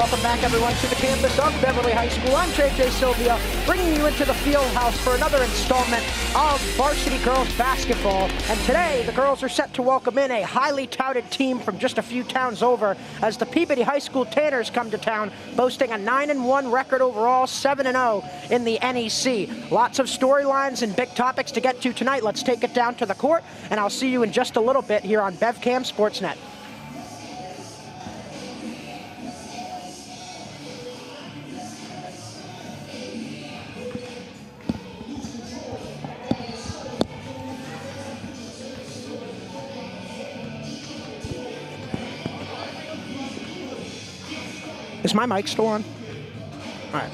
Welcome back, everyone, to the campus of Beverly High School. I'm JJ Sylvia, bringing you into the field house for another installment of varsity girls basketball. And today, the girls are set to welcome in a highly touted team from just a few towns over as the Peabody High School Tanners come to town, boasting a 9-1 record overall, 7-0 in the NEC. Lots of storylines and big topics to get to tonight. Let's take it down to the court, and I'll see you in just a little bit here on BevCam Sportsnet. Is my mic still on? All right.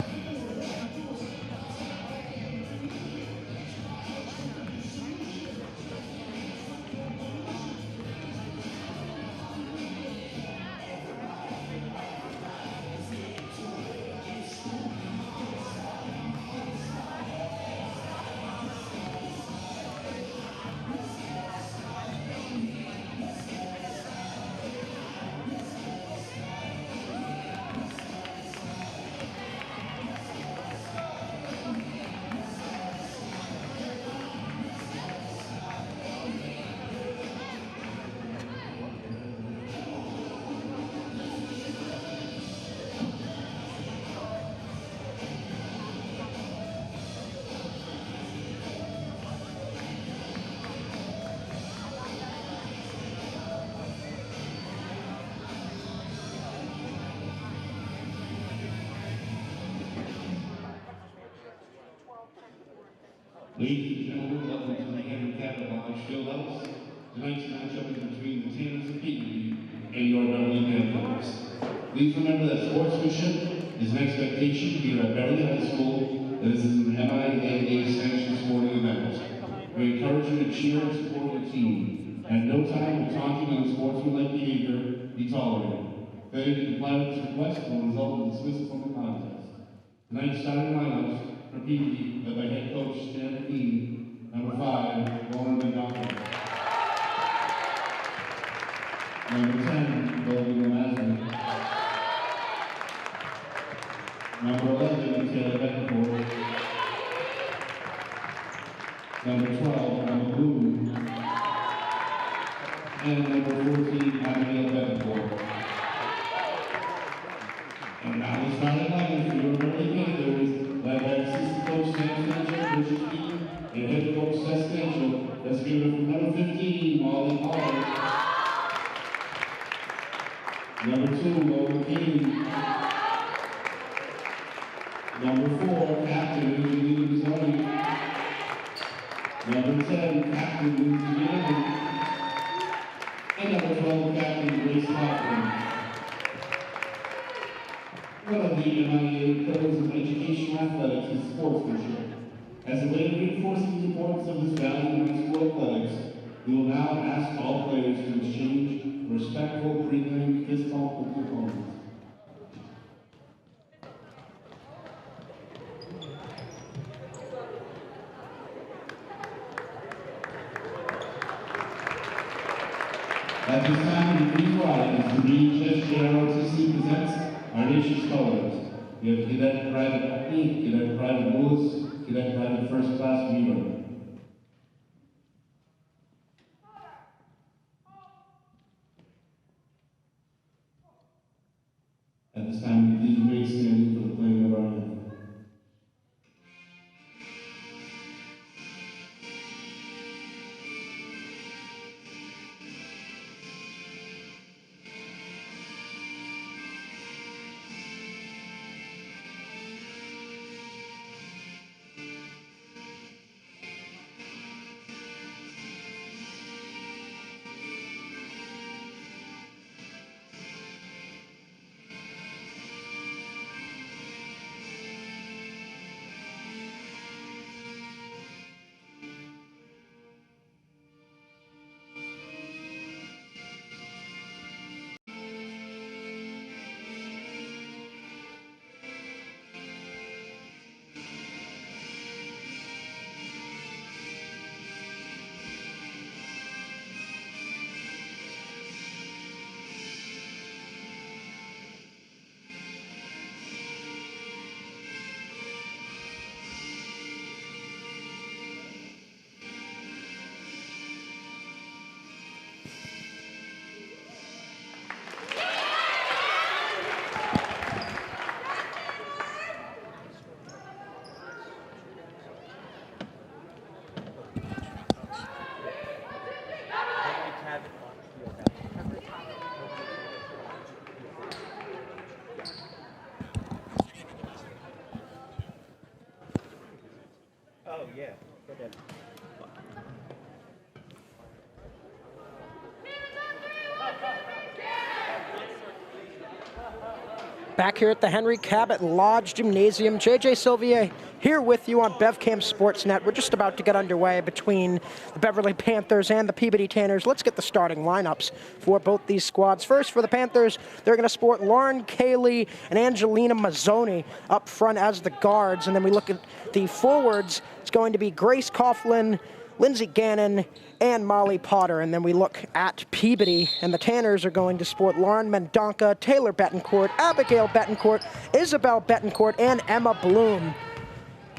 Ladies and gentlemen, welcome to the BevCam Fieldhouse. Tonight's matchup is between the Tanners of Peabody and your Beverly Panthers. Please remember that sportsmanship is an expectation here at Beverly High School that this is an MIAA sanctioned sporting event. We encourage you to cheer and support your team. At no time will taunting and unsportsmanlike behavior be tolerated. Failure to comply with this request will result in dismissal from the contest. Tonight's starting lineups for Peabody, led by head coach Stan McKean. Number 5, Lauren McDonald. Number 10, Logan Lamazzi. Number 11, Taylor Betancourt. Number 12, Emma Bloom. And number 14, Abigail Betancourt. And now the starting lineup for your Beverly Panthers, led by assistant coach Sam Sanchez, Richard Keaton, and head coach Seth Stanchel. Let's give it from number 15, Molly Pollard. Number 2, Logan King. Number 4, Captain Angelina Bizzoni. Number 10, Captain Lindsay Gannon. And number 12, Captain Grace Hoffman. One of the MIA pillars of educational athletics is sportsmanship. As a way of reinforcing the importance of this value in high school athletics, we will now ask all players to exchange respectful pre-game fist bump with opponents. At this time, please rise as the BHS presents our nation's colors. We have Cadet Private Buckney, Cadet Private Lewis, Cadet Private First Class Weaver. At this time, please remain standing for the playing of our anthem. Back here at the Henry Cabot Lodge Gymnasium, JJ Sylvia here with you on BevCam Sportsnet. We're just about to get underway between the Beverly Panthers and the Peabody Tanners. Let's get the starting lineups for both these squads. First, for the Panthers, they're going to sport Lauren Cayley and Angelina Mazzoni up front as the guards. And then we look at the forwards. It's going to be Grace Coughlin, Lindsay Gannon, and Molly Potter. And then we look at Peabody, and the Tanners are going to sport Lauren Mendonca, Taylor Betancourt, Abigail Betancourt, Isabel Betancourt, and Emma Bloom.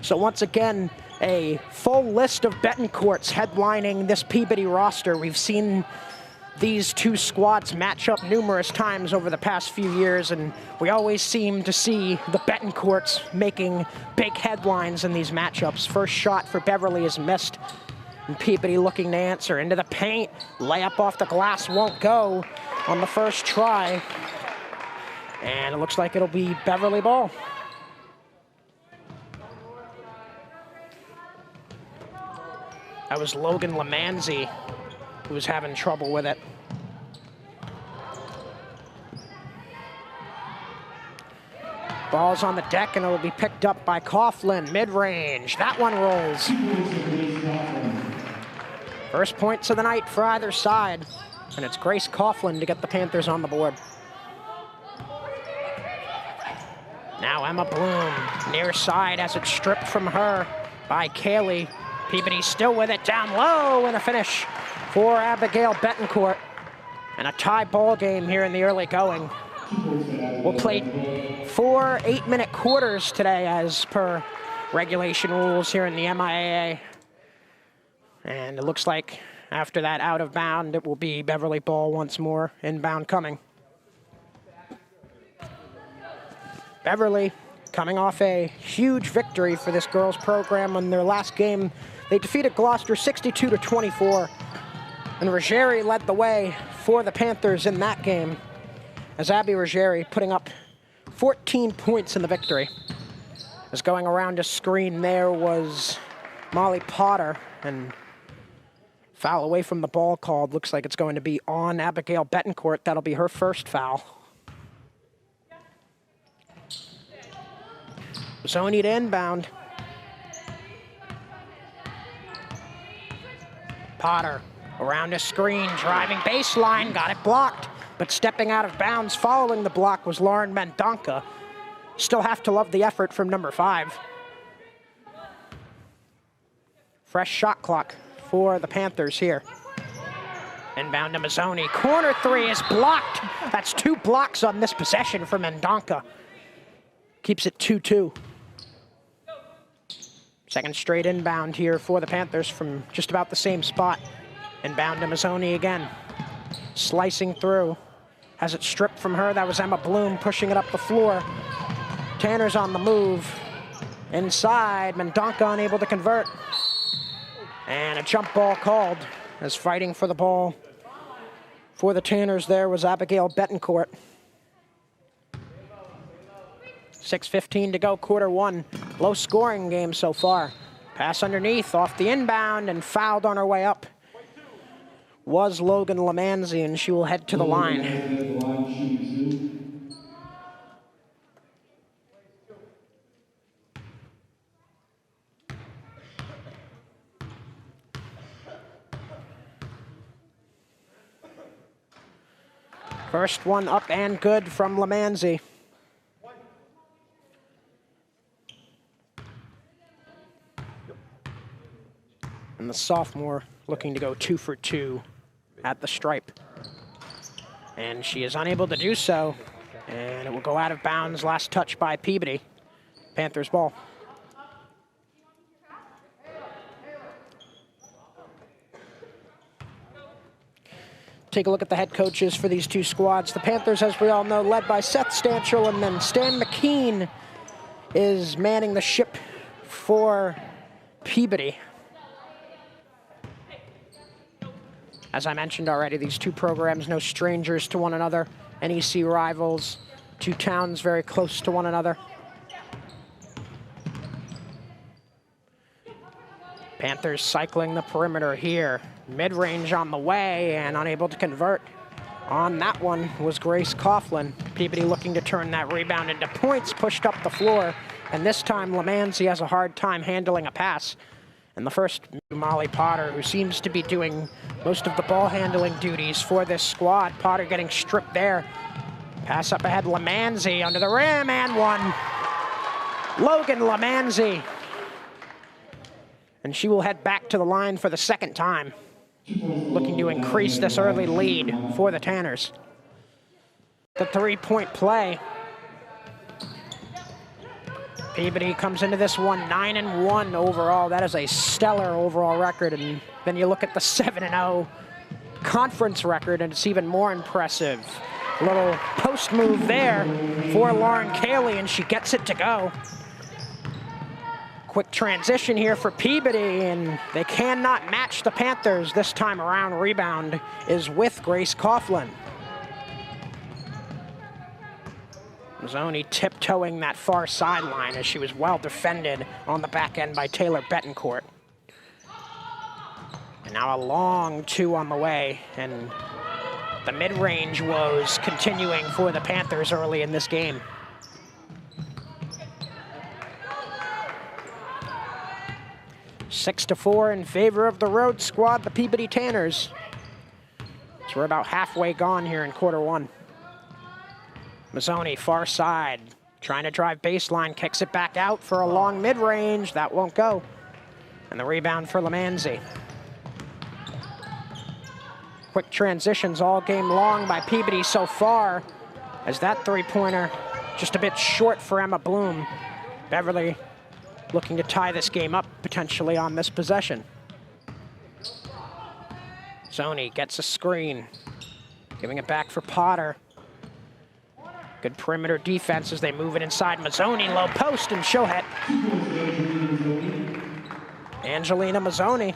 So once again, a full list of Betancourts headlining this Peabody roster. We've seen these two squads match up numerous times over the past few years, and we always seem to see the Betancourts making big headlines in these matchups. First shot for Beverly is missed. And Peabody looking to answer into the paint. Layup off the glass won't go on the first try. And it looks like it'll be Beverly ball. That was Logan Lamanzi who was having trouble with it. Ball's on the deck, and it'll be picked up by Coughlin. Mid-range. That one rolls. First points of the night for either side, and it's Grace Coughlin to get the Panthers on the board. Now Emma Bloom, near side, as it's stripped from her by Cayley. Peabody still with it, down low, and a finish for Abigail Betancourt. And a tie ball game here in the early going. We'll play 4 8-minute quarters today as per regulation rules here in the MIAA. And it looks like after that out of bound, it will be Beverly ball once more, inbound coming. Beverly coming off a huge victory for this girls program in their last game. They defeated Gloucester 62-24, and Ruggieri led the way for the Panthers in that game, as Abby Ruggieri putting up 14 points in the victory. As going around a screen there was Molly Potter, and foul away from the ball called. Looks like it's going to be on Abigail Betancourt. That'll be her first foul. Zoni to inbound. Potter around a screen, driving baseline, got it blocked. But stepping out of bounds following the block was Lauren Mendonca. Still have to love the effort from number 5. Fresh shot clock for the Panthers here. Inbound to Mazzoni. Corner 3 is blocked. That's 2 blocks on this possession for Mendonca. Keeps it 2-2. Second straight inbound here for the Panthers from just about the same spot. Inbound to Mazzoni again. Slicing through. Has it stripped from her. That was Emma Bloom pushing it up the floor. Tanner's on the move. Inside, Mendonca unable to convert. And a jump ball called, as fighting for the ball for the Tanners there was Abigail Betancourt. 6:15 to go, quarter 1. Low scoring game so far. Pass underneath, off the inbound, and fouled on her way up was Logan Lamanzi, and she will head to the line. First one up and good from Lamanzi. And the sophomore looking to go 2 for 2 at the stripe. And she is unable to do so. And it will go out of bounds. Last touch by Peabody. Panthers ball. Take a look at the head coaches for these two squads. The Panthers, as we all know, led by Seth Stanchel, and then Stan McKean is manning the ship for Peabody. As I mentioned already, these two programs no strangers to one another. NEC rivals, two towns very close to one another. Panthers cycling the perimeter here. Mid-range on the way and unable to convert On that one was Grace Coughlin. Peabody looking to turn that rebound into points, pushed up the floor, and this time Lamanzi has a hard time handling a pass. And the first, Molly Potter, who seems to be doing most of the ball handling duties for this squad. Potter getting stripped there. Pass up ahead, Lamanzi under the rim, and one. Logan Lamanzi. And she will head back to the line for the second time, looking to increase this early lead for the Tanners. The three-point play. Peabody comes into this one 9-1 overall. That is a stellar overall record. And then you look at the 7-0 conference record, and it's even more impressive. A little post move there for Lauren Cayley, and she gets it to go. Quick transition here for Peabody, and they cannot match the Panthers this time around. Rebound is with Grace Coughlin. Mazzoni tiptoeing that far sideline as she was well defended on the back end by Taylor Betancourt. And now a long two on the way, and the mid-range woes continuing for the Panthers early in this game. Six to 4 in favor of the road squad, the Peabody Tanners. So we're about halfway gone here in quarter one. Mazzoni, far side, trying to drive baseline, kicks it back out for a long mid-range. That won't go. And the rebound for Lamanzi. Quick transitions all game long by Peabody so far, as that three-pointer just a bit short for Emma Bloom. Beverly looking to tie this game up potentially on this possession. Zoni gets a screen, giving it back for Potter. Good perimeter defense as they move it inside. Mazzoni, low post, and Shohet. Angelina Mazzoni.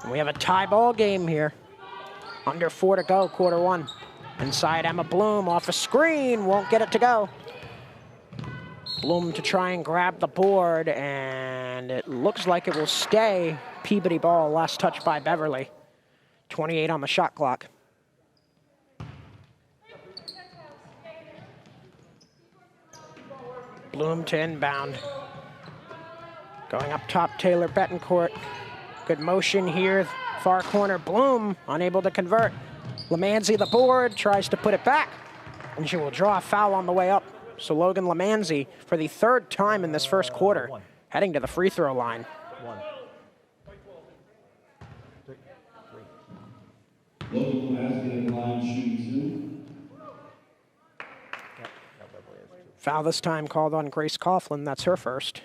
And we have a tie ball game here. Under 4 to go, quarter one. Inside Emma Bloom off a screen, won't get it to go. Bloom to try and grab the board, and it looks like it will stay Peabody ball. Last touch by Beverly. 28 on the shot clock. Bloom to inbound. Going up top, Taylor Betancourt. Good motion here, far corner, Bloom, unable to convert. Lamanzi the board, tries to put it back, and she will draw a foul on the way up. So Logan Lamanzi, for the third time in this first quarter, heading to the free throw line. Logan Lamanzi line shooting 2. Foul this time called on Grace Coughlin. That's her first.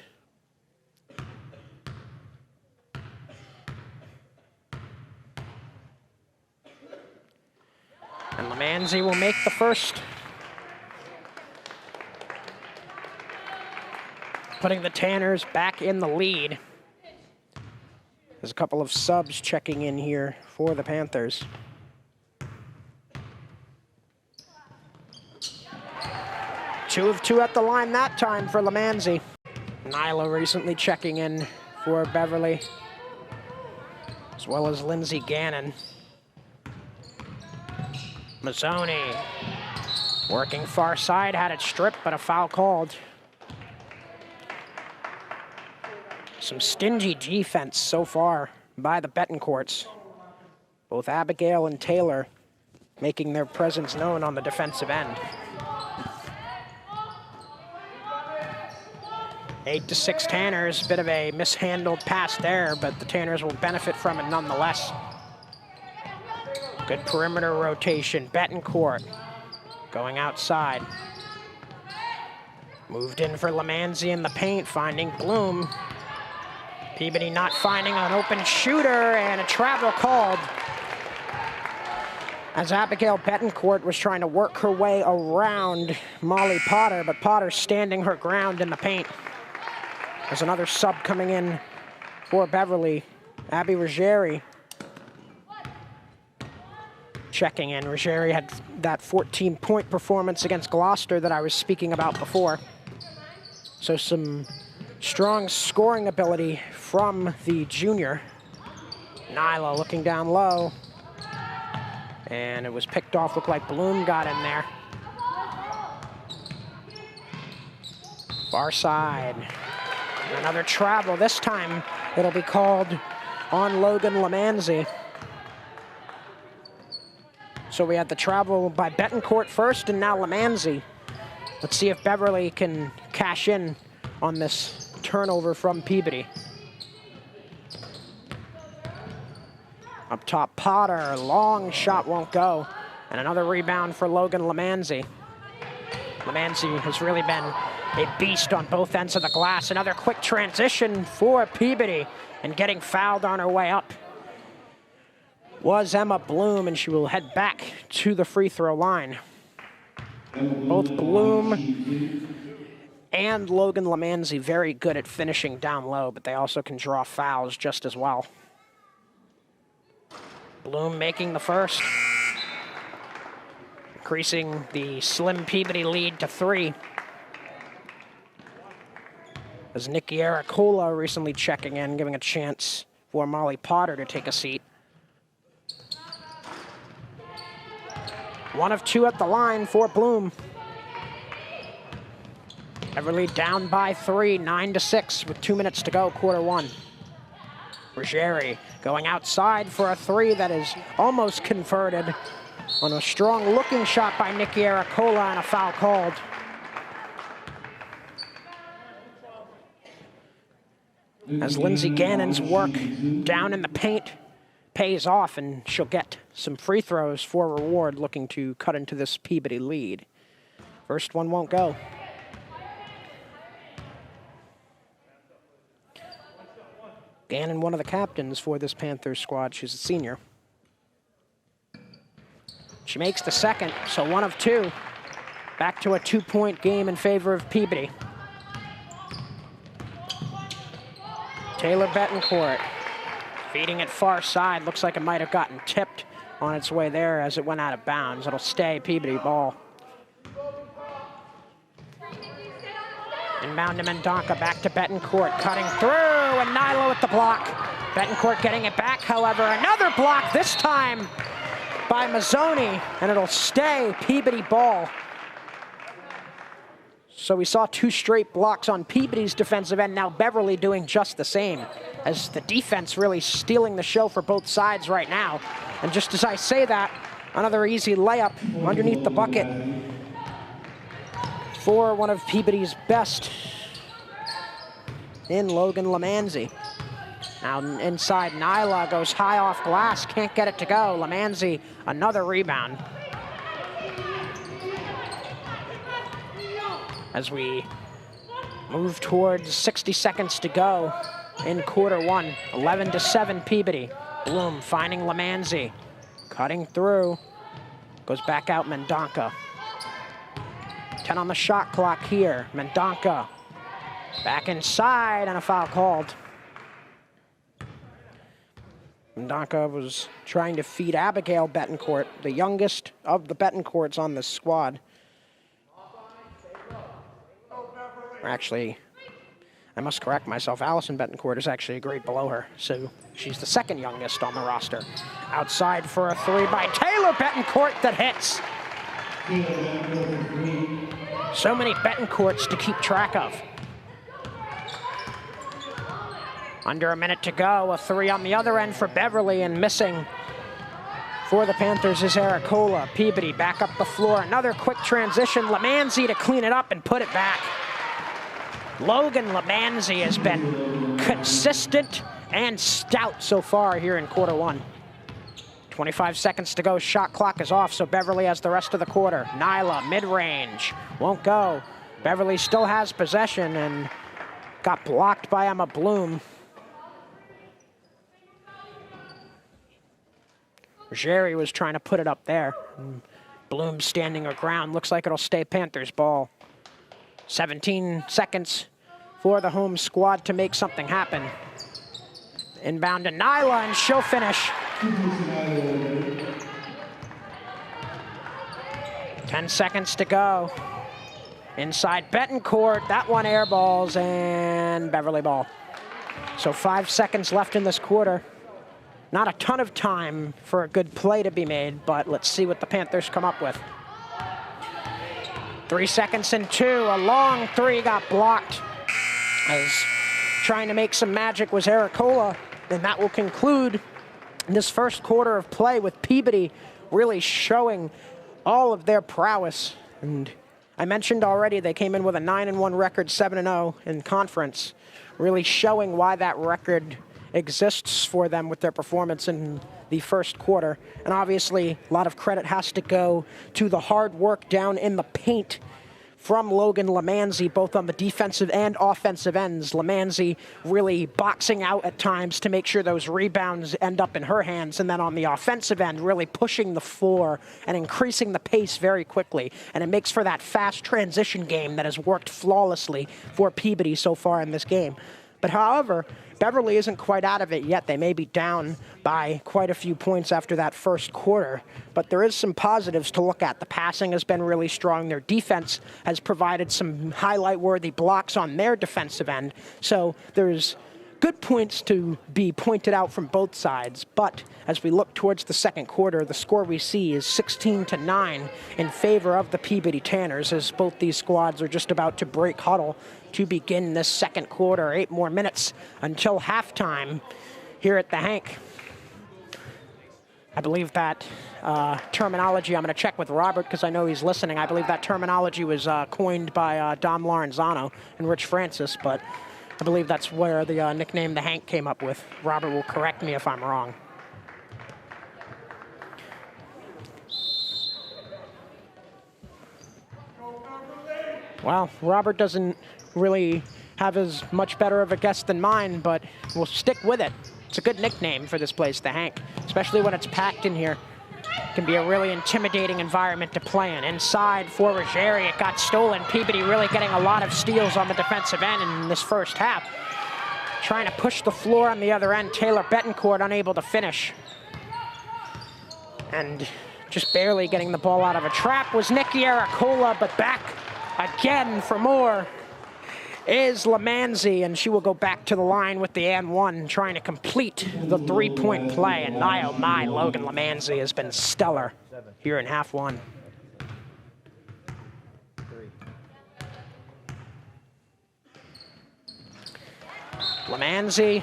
And Lamanzi will make the first. Putting the Tanners back in the lead. There's a couple of subs checking in here for the Panthers. Two of two at the line that time for Lamanzi. Nyla recently checking in for Beverly, as well as Lindsay Gannon. Mazzoni working far side, had it stripped, but a foul called. Some stingy defense so far by the Betancourts. Both Abigail and Taylor making their presence known on the defensive end. 8-6 Tanners, bit of a mishandled pass there, but the Tanners will benefit from it nonetheless. Good perimeter rotation, Betancourt going outside. Moved in for Lamanzi in the paint, finding Bloom. Peabody not finding an open shooter, and a travel called as Abigail Betancourt was trying to work her way around Molly Potter, but Potter standing her ground in the paint. There's another sub coming in for Beverly, Abby Ruggieri. Checking in, Ruggieri had that 14-point performance against Gloucester that I was speaking about before. So some strong scoring ability from the junior. Nyla looking down low. And it was picked off, looked like Bloom got in there. Far side. Another travel. This time it'll be called on Logan Lamanzi. So we had the travel by Betancourt first and now Lamanzi. Let's see if Beverly can cash in on this turnover from Peabody. Up top, Potter, long shot won't go. And another rebound for Logan Lamanzi. Lamanzi has really been a beast on both ends of the glass. Another quick transition for Peabody, and getting fouled on her way up was Emma Bloom, and she will head back to the free throw line. Both Bloom and Logan Lamanzi very good at finishing down low, but they also can draw fouls just as well. Bloom making the first, increasing the slim Peabody lead to 3. As Nikki Aracola recently checking in, giving a chance for Molly Potter to take a seat. 1 of 2 at the line for Bloom. Beverly down by 3, 9-6 with 2 minutes to go, quarter 1. Ruggieri going outside for a 3 that is almost converted on a strong looking shot by Nikki Aracola and a foul called. As Lindsay Gannon's work down in the paint pays off, and she'll get some free throws for reward, looking to cut into this Peabody lead. First one won't go. Gannon, one of the captains for this Panthers squad. She's a senior. She makes the second, so 1 of 2. Back to a 2-point game in favor of Peabody. Taylor Betancourt feeding it far side. Looks like it might have gotten tipped on its way there as it went out of bounds. It'll stay Peabody ball. Inbound to Mendonca, back to Betancourt, cutting through, and Nyla with the block. Betancourt getting it back, however. Another block, this time by Mazzoni, and it'll stay Peabody ball. So we saw 2 straight blocks on Peabody's defensive end. Now Beverly doing just the same, as the defense really stealing the show for both sides right now. And just as I say that, another easy layup underneath the bucket for one of Peabody's best in Logan Lamanzi. Now inside, Nyla goes high off glass, can't get it to go. Lamanzi, another rebound. As we move towards 60 seconds to go in quarter 1, 11-7 Peabody. Bloom finding Lamanzi, cutting through, goes back out Mendonca. 10 on the shot clock here. Mendonca back inside, and a foul called. Mendonca was trying to feed Abigail Betancourt, the youngest of the Betancourts on this squad. Or actually, I must correct myself, Allison Betancourt is actually a grade below her, so she's the second youngest on the roster. Outside for a 3 by Taylor Betancourt that hits. So many Betancourts to keep track of. Under a minute to go, a 3 on the other end for Beverly, and missing for the Panthers is Aracola. Peabody back up the floor, another quick transition. Lamanzi to clean it up and put it back. Logan Lamanzi has been consistent and stout so far here in quarter 1. 25 seconds to go, shot clock is off, so Beverly has the rest of the quarter. Nyla, mid-range, won't go. Beverly still has possession and got blocked by Emma Bloom. Ruggieri was trying to put it up there. Bloom standing her ground, looks like it'll stay Panthers ball. 17 seconds for the home squad to make something happen. Inbound to Nyla, and she'll finish. 10 seconds to go. Inside Betancourt, that one airballs, and Beverly ball. So 5 seconds left in this quarter. Not a ton of time for a good play to be made, but let's see what the Panthers come up with. 3 seconds and 2, a long three got blocked. As trying to make some magic was Aracola, and that will conclude this first quarter of play with Peabody really showing all of their prowess. And I mentioned already they came in with a 9-1 record, 7-0 in conference, really showing why that record exists for them with their performance in the first quarter. And obviously, a lot of credit has to go to the hard work down in the paint from Logan Lamanzi, both on the defensive and offensive ends. Lamanzi really boxing out at times to make sure those rebounds end up in her hands, and then on the offensive end, really pushing the floor and increasing the pace very quickly. And it makes for that fast transition game that has worked flawlessly for Peabody so far in this game. But however, Beverly isn't quite out of it yet. They may be down by quite a few points after that first quarter, but there is some positives to look at. The passing has been really strong. Their defense has provided some highlight-worthy blocks on their defensive end. So there's good points to be pointed out from both sides, but as we look towards the second quarter, the score we see is 16-9 in favor of the Peabody Tanners, as both these squads are just about to break huddle to begin this second quarter. 8 more minutes until halftime here at the Hank. I believe that terminology, I'm going to check with Robert because I know he's listening. I believe that terminology was coined by Dom Lorenzano and Rich Francis, but I believe that's where the nickname the Hank came up with. Robert will correct me if I'm wrong. Well, Robert doesn't really have as much better of a guess than mine, but we'll stick with it. It's a good nickname for this place, the Hank, especially when it's packed in here. It can be a really intimidating environment to play in. Inside for Ruggieri, it got stolen. Peabody really getting a lot of steals on the defensive end in this first half. Trying to push the floor on the other end. Taylor Betancourt unable to finish. And just barely getting the ball out of a trap was Nikki Aracola, but back again for more is Lamanzi, and she will go back to the line with the and one, trying to complete the three-point play. And oh my, Logan Lamanzi has been stellar here in half one. Lamanzi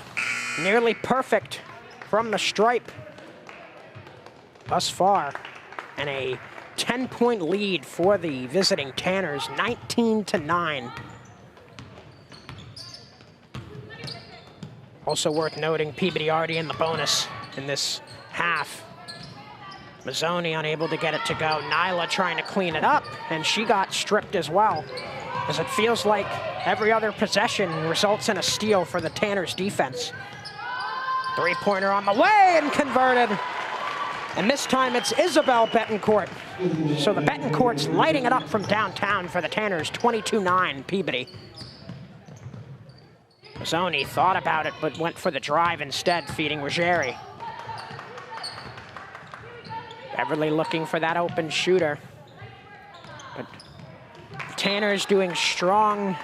nearly perfect from the stripe thus far, and a 10-point lead for the visiting Tanners, 19-9. Also worth noting, Peabody already in the bonus in this half. Mazzoni unable to get it to go. Nyla trying to clean it up, and she got stripped as well, as it feels like every other possession results in a steal for the Tanners defense. Three-pointer on the way and converted. And this time it's Isabel Betancourt. So the Betancourt's lighting it up from downtown for the Tanners, 22-9 Peabody. Mazzoni thought about it, but went for the drive instead, feeding Ruggieri. Beverly looking for that open shooter. But Tanners doing strong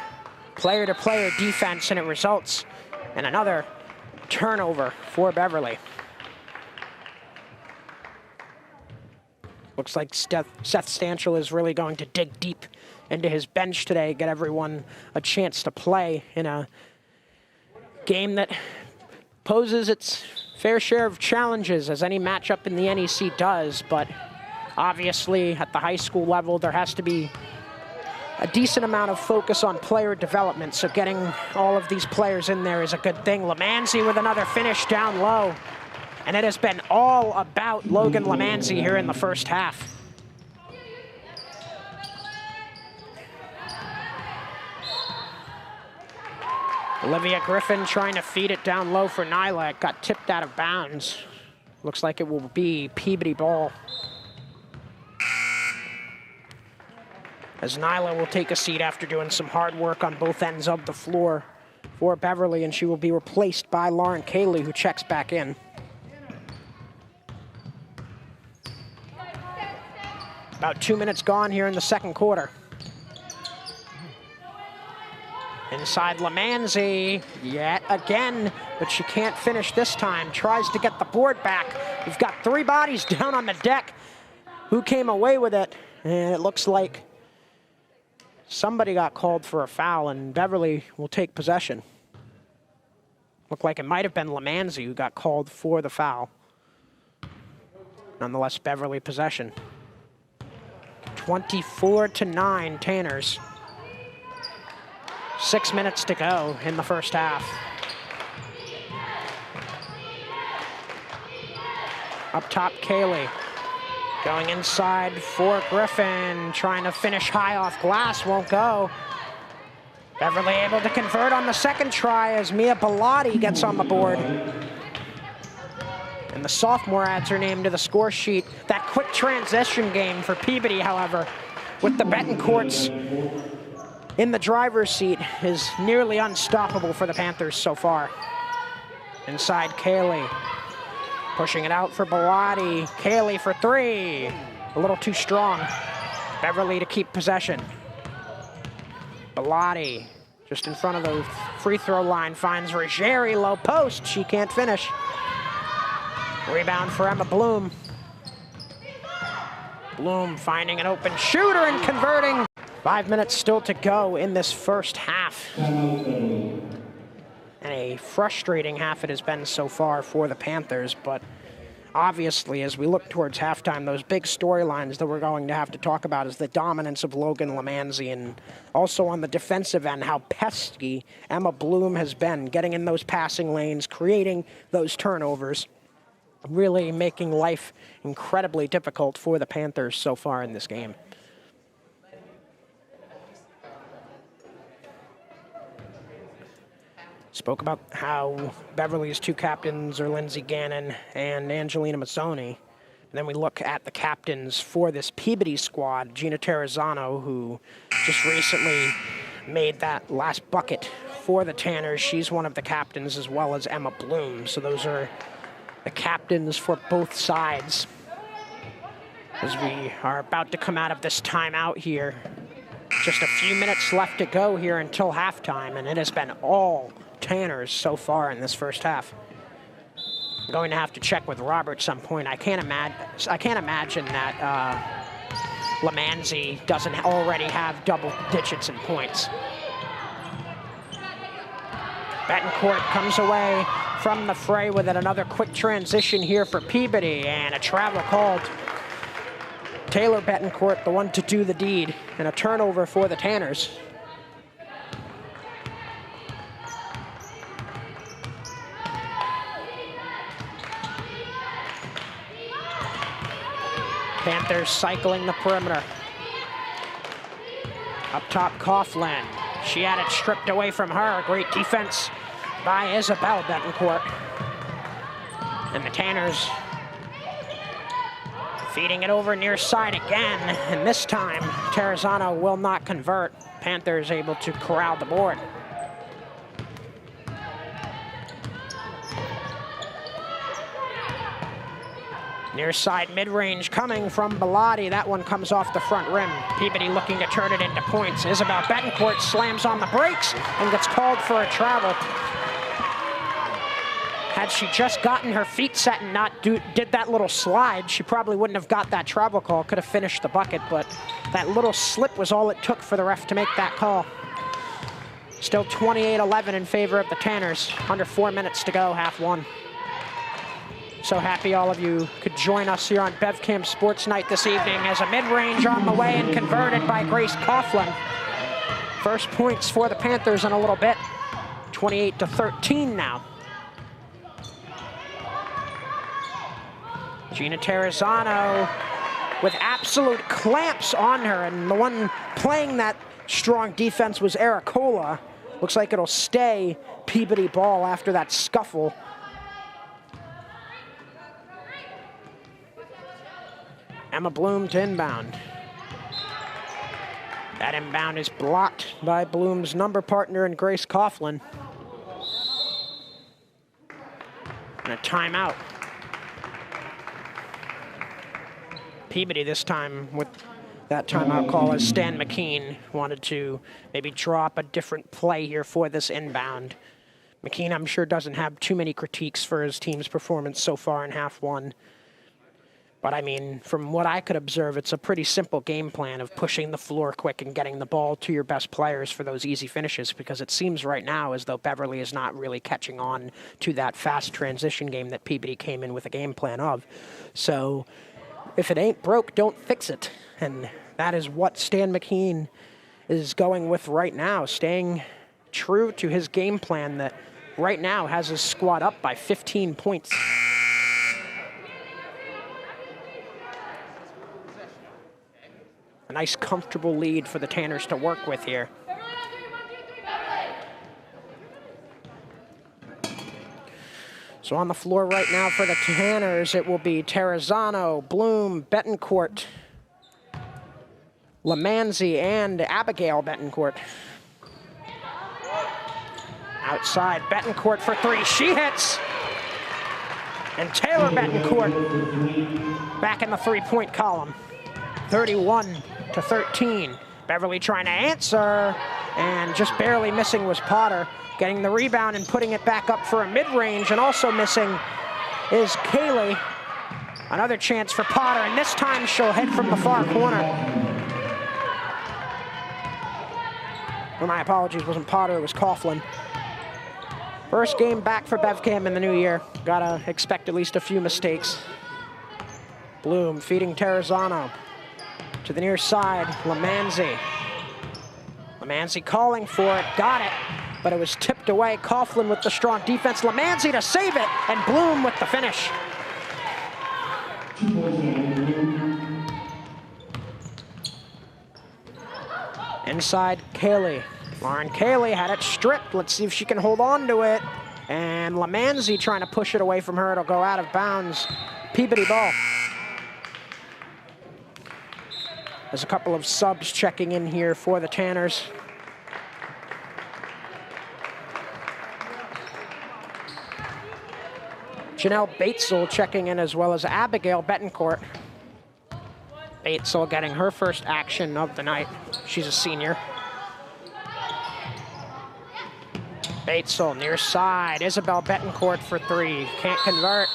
player-to-player defense, and it results in another turnover for Beverly. Looks like Seth Stanchel is really going to dig deep into his bench today, get everyone a chance to play in a game that poses its fair share of challenges, as any matchup in the NEC does, but obviously at the high school level there has to be a decent amount of focus on player development, so getting all of these players in there is a good thing. Lamanzi with another finish down low, and it has been all about Logan Lamanzi here in the first half. Olivia Griffin trying to feed it down low for Nyla. It got tipped out of bounds. Looks like it will be Peabody ball, as Nyla will take a seat after doing some hard work on both ends of the floor for Beverly, and she will be replaced by Lauren Cayley, who checks back in. About 2 minutes gone here in the second quarter. Inside Lamanzi, yet again, but she can't finish this time. Tries to get the board back. We've got 3 bodies down on the deck. Who came away with it? And it looks like somebody got called for a foul, and Beverly will take possession. Looked like it might have been Lamanzi who got called for the foul. Nonetheless, Beverly possession. 24-9 Tanners. 6 minutes to go in the first half. Up top, Kaylee. Going inside for Griffin, trying to finish high off glass, won't go. Beverly able to convert on the second try as Mia Bellotti gets on the board. And the sophomore adds her name to the score sheet. That quick transition game for Peabody, however, with the Betancourts in the driver's seat, is nearly unstoppable for the Panthers so far. Inside Kaylee, pushing it out for Bellotti. Kaylee for 3, a little too strong. Beverly to keep possession. Bellotti just in front of the free throw line finds Ruggieri, low post. She can't finish. Rebound for Emma Bloom. Bloom finding an open shooter and converting. 5 minutes still to go in this first half. And a frustrating half it has been so far for the Panthers, but obviously as we look towards halftime, those big storylines that we're going to have to talk about is the dominance of Logan Lamanzi, and also on the defensive end, how pesky Emma Bloom has been, getting in those passing lanes, creating those turnovers, really making life incredibly difficult for the Panthers so far in this game. Spoke about how Beverly's 2 captains are Lindsay Gannon and Angelina Mazzoni. And then we look at the captains for this Peabody squad, Gina Terrazzano, who just recently made that last bucket for the Tanners. She's one of the captains, as well as Emma Bloom. So those are the captains for both sides. As we are about to come out of this timeout here. Just a few minutes left to go here until halftime, and it has been all Tanners so far in this first half. I'm going to have to check with Robert at some point. I can't imagine that Lamanzi doesn't already have double digits in points. Betancourt comes away from the fray with it. Another quick transition here for Peabody, and a travel called. Taylor Betancourt, the one to do the deed, and a turnover for the Tanners. Panthers cycling the perimeter. Up top, Coughlin. She had it stripped away from her. Great defense by Isabel Betancourt. And the Tanners feeding it over near side again. And this time, Terrazzano will not convert. Panthers able to corral the board. Near side mid-range coming from Bellotti. That one comes off the front rim. Peabody looking to turn it into points. Isabel Betancourt slams on the brakes and gets called for a travel. Had she just gotten her feet set and not did that little slide, she probably wouldn't have got that travel call. Could have finished the bucket, but that little slip was all it took for the ref to make that call. Still 28-11 in favor of the Tanners. Under 4 minutes to go, half one. So happy all of you could join us here on BevCam Sports Night this evening as a mid-range on the way and converted by Grace Coughlin. First points for the Panthers in a little bit. 28-13 now. Gina Terrazzano with absolute clamps on her, and the one playing that strong defense was Ericola. Looks like it'll stay Peabody ball after that scuffle. Emma Bloom to inbound. That inbound is blocked by Bloom's number partner and Grace Coughlin. And a timeout. Peabody this time with that timeout call as Stan McKean wanted to maybe draw up a different play here for this inbound. McKean, I'm sure, doesn't have too many critiques for his team's performance so far in half one. But, I mean, from what I could observe, it's a pretty simple game plan of pushing the floor quick and getting the ball to your best players for those easy finishes, because it seems right now as though Beverly is not really catching on to that fast transition game that Peabody came in with a game plan of. So if it ain't broke, don't fix it. And that is what Stan McKean is going with right now, staying true to his game plan that right now has his squad up by 15 points. A nice, comfortable lead for the Tanners to work with here. So on the floor right now for the Tanners, it will be Terrazzano, Bloom, Betancourt, Lamanzi, and Abigail Betancourt. Outside, Betancourt for three. She hits! And Taylor Betancourt back in the three-point column. 31-13. Beverly trying to answer, and just barely missing was Potter. Getting the rebound and putting it back up for a mid-range, and also missing is Kaylee. Another chance for Potter, and this time she'll hit from the far corner. Oh, my apologies, it wasn't Potter, it was Coughlin. First game back for BevCam in the new year. Gotta expect at least a few mistakes. Bloom feeding Terrazzano. To the near side, Lamanzi. Lamanzi calling for it, got it, but it was tipped away. Coughlin with the strong defense. Lamanzi to save it, and Bloom with the finish. Inside, Kaylee. Lauren Kaylee had it stripped. Let's see if she can hold on to it. And Lamanzi trying to push it away from her. It'll go out of bounds. Peabody ball. There's a couple of subs checking in here for the Tanners. Janelle Batesel checking in, as well as Abigail Betancourt. Batesel getting her first action of the night. She's a senior. Batesel near side. Isabel Betancourt for three. Can't convert.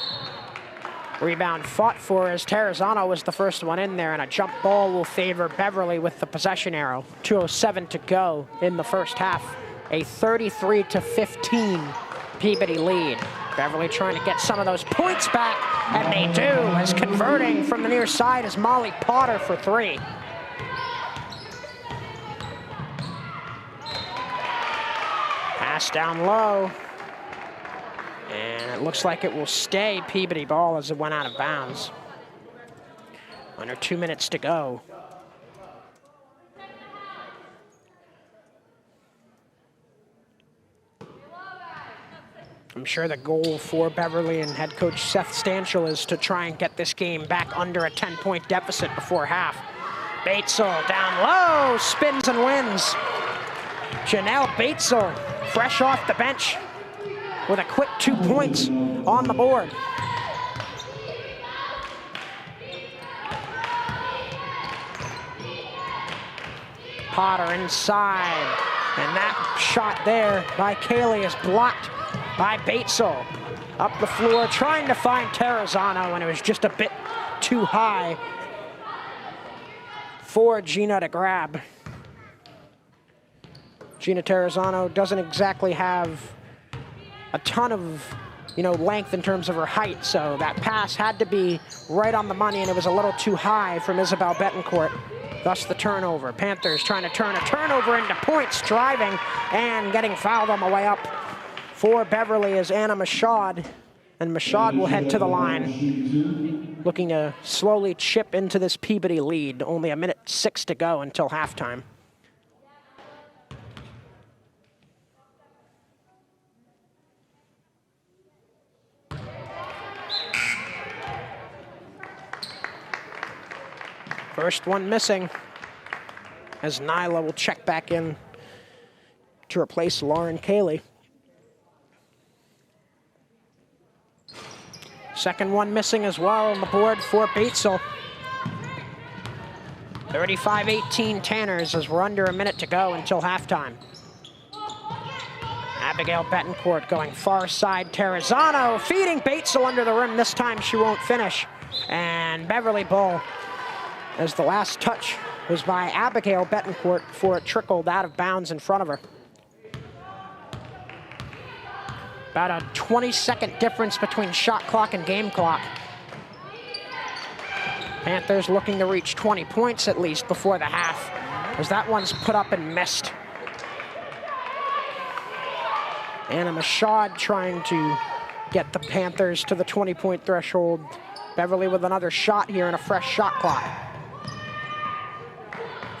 Rebound fought for as Terrazzano was the first one in there, and a jump ball will favor Beverly with the possession arrow. 2:07 to go in the first half. A 33-15 Peabody lead. Beverly trying to get some of those points back, and they do, as converting from the near side is Molly Potter for three. Pass down low. And it looks like it will stay Peabody ball as it went out of bounds. Under 2 minutes to go. I'm sure the goal for Beverly and head coach Seth Stanchel is to try and get this game back under a 10-point deficit before half. Batesel down low, spins and wins. Janelle Batesel, fresh off the bench, with a quick 2 points on the board. Potter inside, and that shot there by Kaylee is blocked by Batesel. Up the floor, trying to find Terrazzano, and it was just a bit too high for Gina to grab. Gina Terrazzano doesn't exactly have a ton of, length in terms of her height, so that pass had to be right on the money, and it was a little too high from Isabel Betancourt. Thus the turnover. Panthers trying to turn a turnover into points, driving and getting fouled on the way up for Beverly is Anna Mashad, and Mashad will head to the line, looking to slowly chip into this Peabody lead. Only 1:06 to go until halftime. First one missing, as Nyla will check back in to replace Lauren Kaylee. Second one missing as well on the board for Batesel. 35-18 Tanners as we're under a minute to go until halftime. Abigail Betancourt going far side. Terrazano feeding Batesel under the rim. This time she won't finish. And Beverly Bull, as the last touch was by Abigail Betancourt before it trickled out of bounds in front of her. About a 20-second difference between shot clock and game clock. Panthers looking to reach 20 points at least before the half, as that one's put up and missed. Anna Mashad trying to get the Panthers to the 20-point threshold. Beverly with another shot here and a fresh shot clock.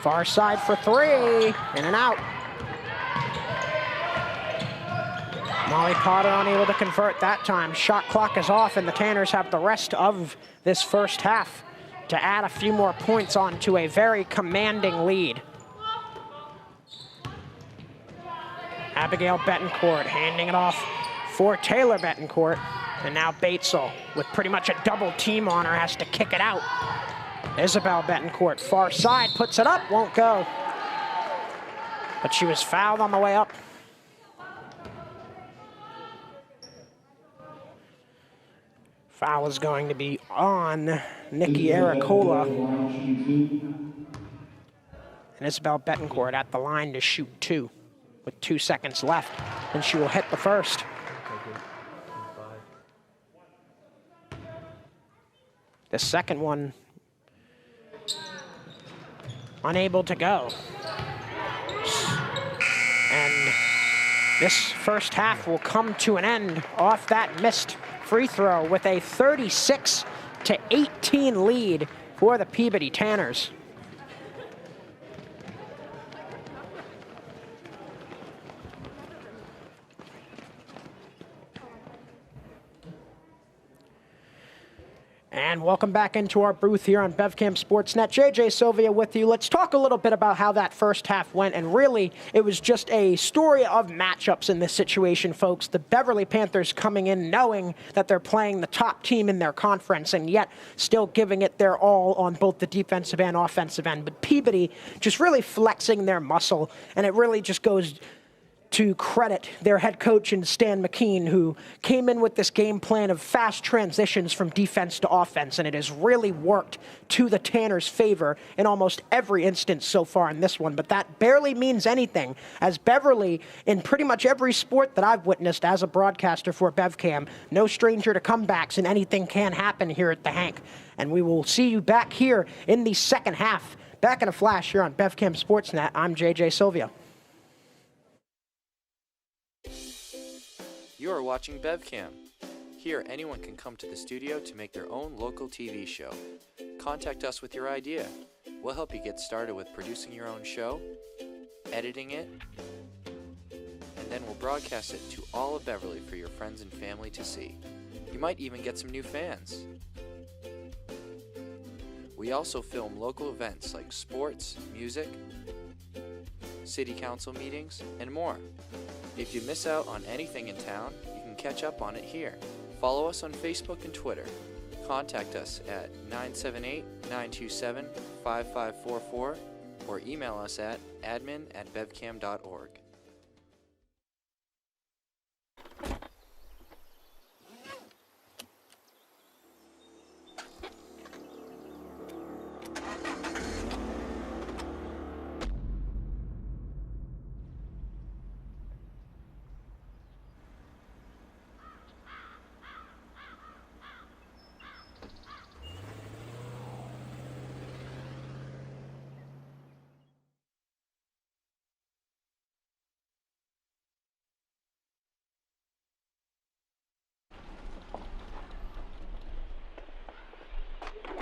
Far side for three, in and out. Molly Potter unable to convert that time. Shot clock is off, and the Tanners have the rest of this first half to add a few more points onto a very commanding lead. Abigail Betancourt handing it off for Taylor Betancourt. And now Batesel, with pretty much a double team on her, has to kick it out. Isabel Betancourt, far side, puts it up, won't go. But she was fouled on the way up. Foul is going to be on Nikki Aracola. And Isabel Betancourt at the line to shoot two with 2 seconds left. And she will hit the first. The second one, unable to go. And this first half will come to an end off that missed free throw with a 36-18 lead for the Peabody Tanners. And welcome back into our booth here on BevCam Sportsnet. JJ Sylvia with you. Let's talk a little bit about how that first half went. And really, it was just a story of matchups in this situation, folks. The Beverly Panthers coming in knowing that they're playing the top team in their conference and yet still giving it their all on both the defensive and offensive end. But Peabody just really flexing their muscle, and it really just goes to credit their head coach and Stan McKean, who came in with this game plan of fast transitions from defense to offense, and it has really worked to the Tanners' favor in almost every instance so far in this one. But that barely means anything, as Beverly, in pretty much every sport that I've witnessed as a broadcaster for BevCam, no stranger to comebacks, and anything can happen here at the Hank. And we will see you back here in the second half. Back in a flash here on BevCam Sportsnet. I'm JJ Sylvia. You are watching BevCam. Here, anyone can come to the studio to make their own local TV show. Contact us with your idea. We'll help you get started with producing your own show, editing it, and then we'll broadcast it to all of Beverly for your friends and family to see. You might even get some new fans. We also film local events like sports, music, city council meetings, and more. If you miss out on anything in town, you can catch up on it here. Follow us on Facebook and Twitter. Contact us at 978-927-5544 or email us at admin@bevcam.org.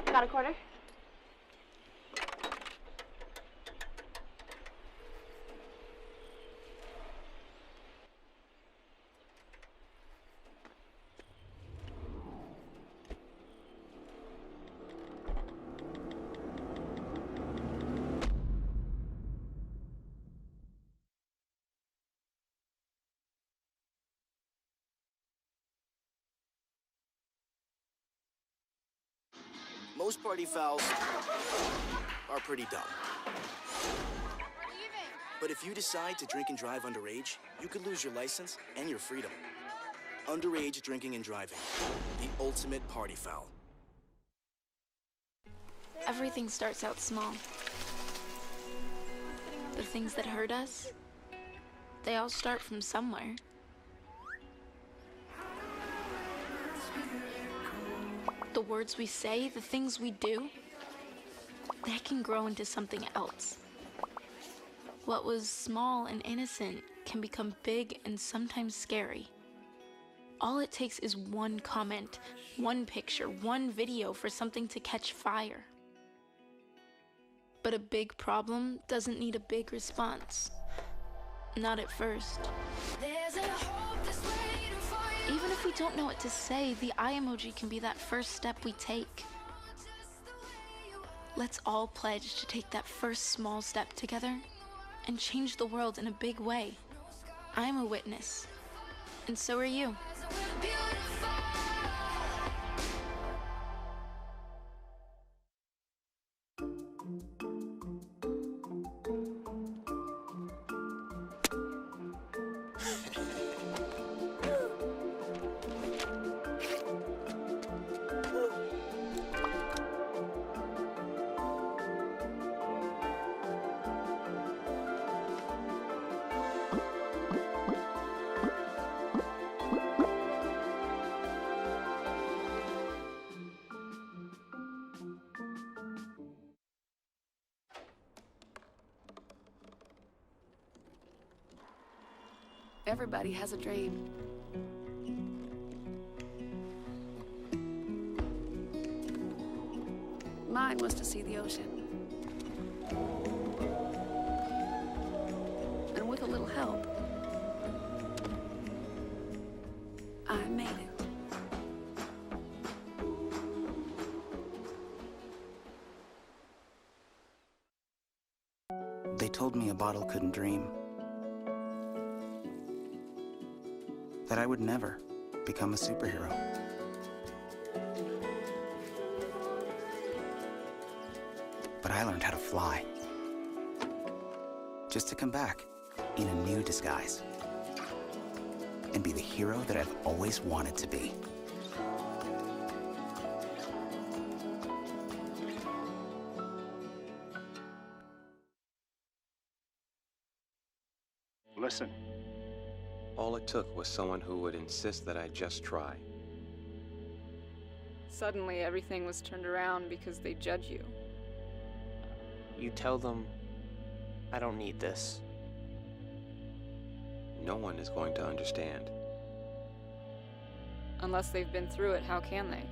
Got a quarter? Most party fouls are pretty dumb. But if you decide to drink and drive underage, you could lose your license and your freedom. Underage drinking and driving, the ultimate party foul. Everything starts out small. The things that hurt us, they all start from somewhere. The words we say, the things we do, they can grow into something else. What was small and innocent can become big and sometimes scary. All it takes is one comment, one picture, one video for something to catch fire. But a big problem doesn't need a big response. Not at first. Even if we don't know what to say, the eye emoji can be that first step we take. Let's all pledge to take that first small step together and change the world in a big way. I'm a witness, and so are you. Everybody has a dream. Mine was to see the ocean. And with a little help, I made it. They told me a bottle couldn't dream. That I would never become a superhero. But I learned how to fly. Just to come back in a new disguise. And be the hero that I've always wanted to be. Listen. All it took was someone who would insist that I just try. Suddenly, everything was turned around because they judge you. You tell them, I don't need this. No one is going to understand. Unless they've been through it, how can they?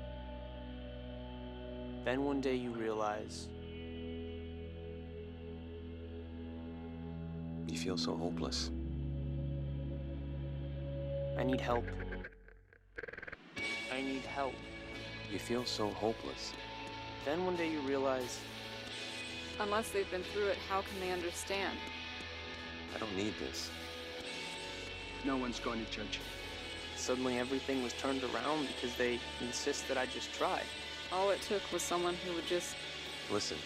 Then one day you realize You feel so hopeless. I need help. I need help. You feel so hopeless. Then one day you realize, Unless they've been through it, how can they understand? I don't need this. No one's going to judge you. suddenly everything was turned around because they insist that I just try. All it took was someone who would just... Listen.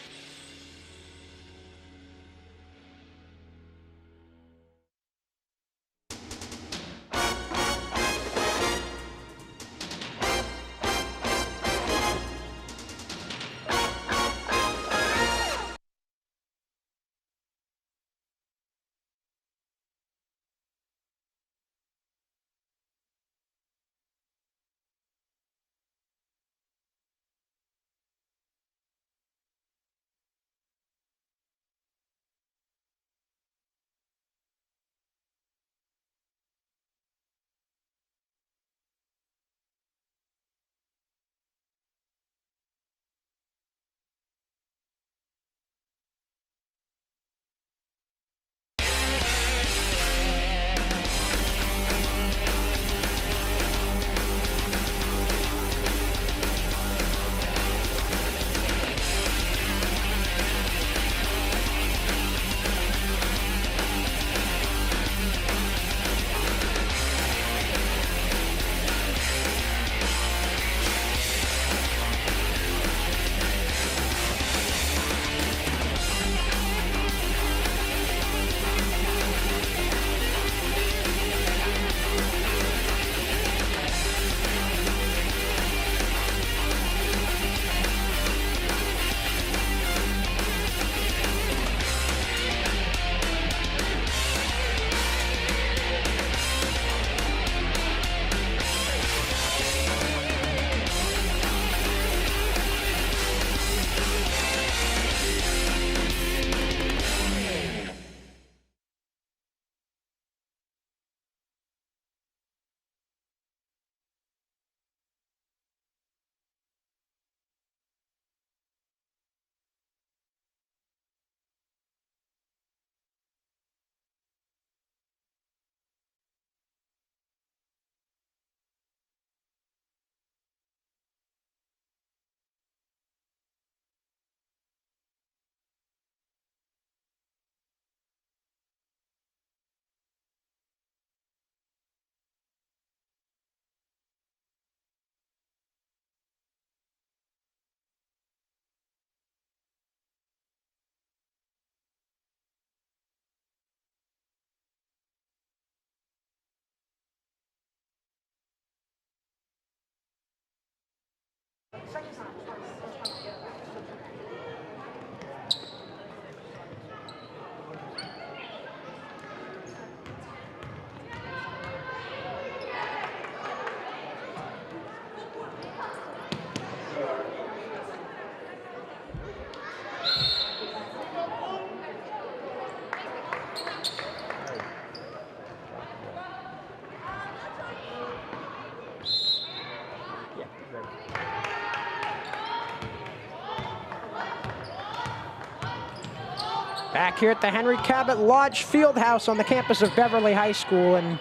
Back here at the Henry Cabot Lodge Fieldhouse on the campus of Beverly High School, and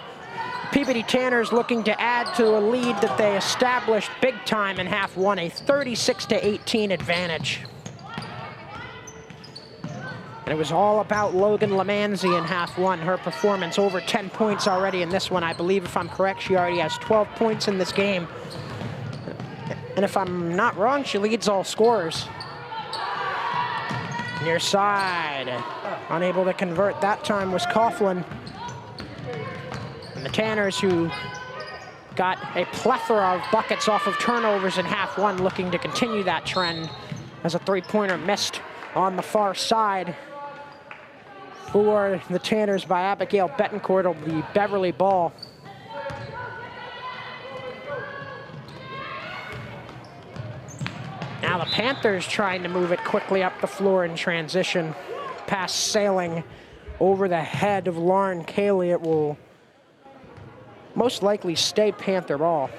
Peabody Tanners looking to add to a lead that they established big time in half one, a 36-18 advantage. And it was all about Logan Lamanzi in half one. Her performance over 10 points already in this one. I believe, if I'm correct, she already has 12 points in this game. And if I'm not wrong, she leads all scorers. Near side, unable to convert that time was Coughlin. And the Tanners, who got a plethora of buckets off of turnovers in half one, looking to continue that trend as a three-pointer missed on the far side for the Tanners by Abigail Betancourt. It'll be Beverly ball. Now the Panthers trying to move it quickly up the floor in transition. Pass sailing over the head of Lauren Cayley. It will most likely stay Panther ball.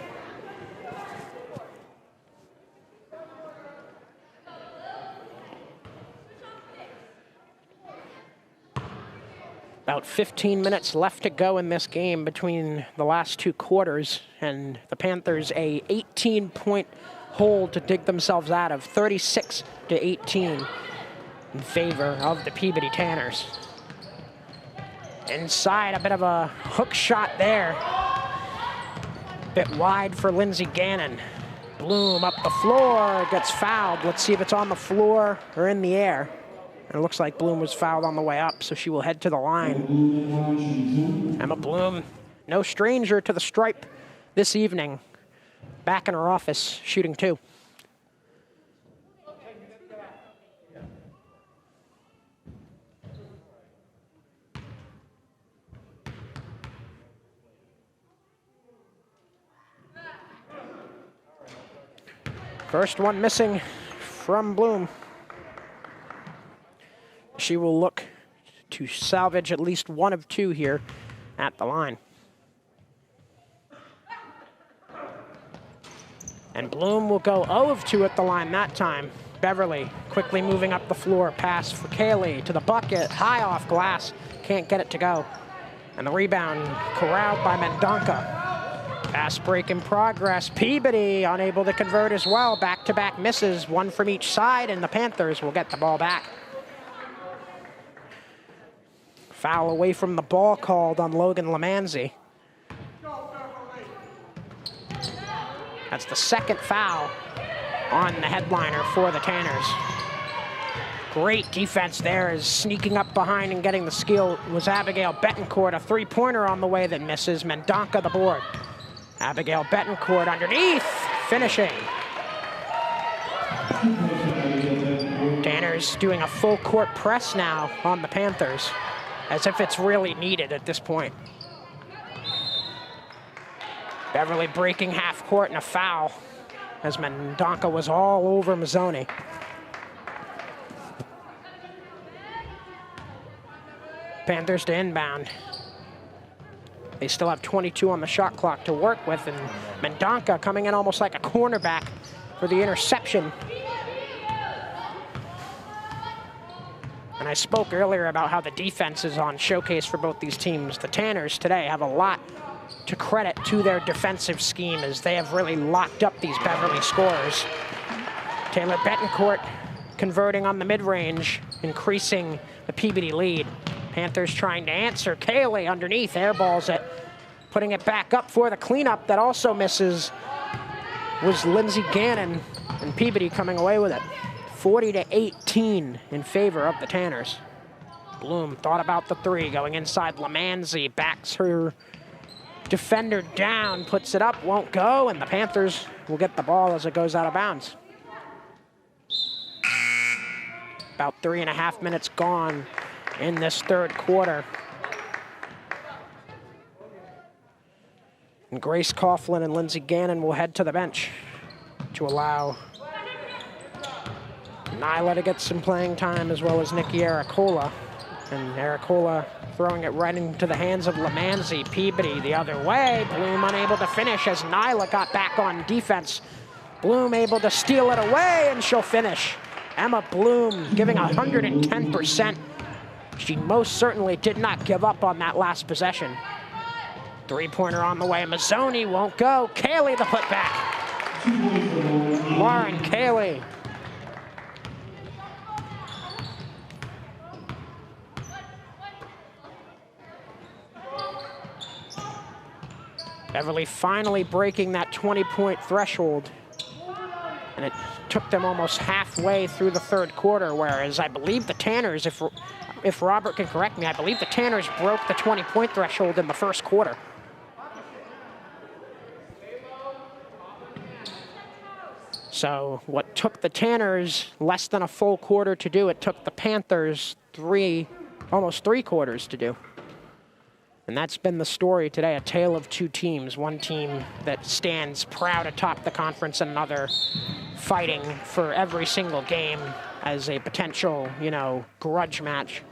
About 15 minutes left to go in this game between the last two quarters, and the Panthers a 18-point hole to dig themselves out of, 36-18 in favor of the Peabody Tanners. Inside, a bit of a hook shot there. Bit wide for Lindsey Gannon. Bloom up the floor, gets fouled. Let's see if it's on the floor or in the air. And it looks like Bloom was fouled on the way up, so she will head to the line. Emma Bloom, no stranger to the stripe this evening. Back in her office, shooting two. First one missing from Bloom. She will look to salvage at least one of two here at the line. And Bloom will go 0 of 2 at the line that time. Beverly quickly moving up the floor. Pass for Cayley to the bucket. High off glass. Can't get it to go. And the rebound corralled by Mendonca. Pass break in progress. Peabody unable to convert as well. Back-to-back misses, one from each side, and the Panthers will get the ball back. Foul away from the ball called on Logan Lamanzi. That's the second foul on the headliner for the Tanners. Great defense there, as sneaking up behind and getting the steal was Abigail Betancourt. A three-pointer on the way that misses. Mendonca the board. Abigail Betancourt underneath, finishing. Tanners doing a full court press now on the Panthers, as if it's really needed at this point. Beverly breaking half court and a foul, as Mendonca was all over Mazzoni. Panthers to inbound. They still have 22 on the shot clock to work with, and Mendonca coming in almost like a cornerback for the interception. And I spoke earlier about how the defense is on showcase for both these teams. The Tanners today have a lot to credit to their defensive scheme, as they have really locked up these Beverly scorers. Taylor Betancourt converting on the mid-range, increasing the Peabody lead. Panthers trying to answer. Cayley underneath, airballs it. Putting it back up for the cleanup that also misses was Lindsey Gannon, and Peabody coming away with it. 40-18 in favor of the Tanners. Bloom thought about the three, going inside. Lamanzi backs her defender down, puts it up, won't go, and the Panthers will get the ball as it goes out of bounds. About 3.5 minutes gone in this third quarter. And Grace Coughlin and Lindsey Gannon will head to the bench to allow Nyla to get some playing time, as well as Nikki Aracola. And Aracola throwing it right into the hands of Lamanzi. Peabody the other way. Bloom unable to finish as Nyla got back on defense. Bloom able to steal it away, and she'll finish. Emma Bloom giving 110% she most certainly did not give up on that last possession. Three-pointer on the way. Mazzoni won't go. Cayley the putback. Lauren Cayley. Beverly finally breaking that 20-point threshold. And it took them almost halfway through the third quarter, whereas I believe the Tanners, if Robert can correct me, I believe the Tanners broke the 20-point threshold in the first quarter. So what took the Tanners less than a full quarter to do, it took the Panthers almost three quarters to do. And that's been the story today, a tale of two teams. One team that stands proud atop the conference and another fighting for every single game as a potential, grudge match.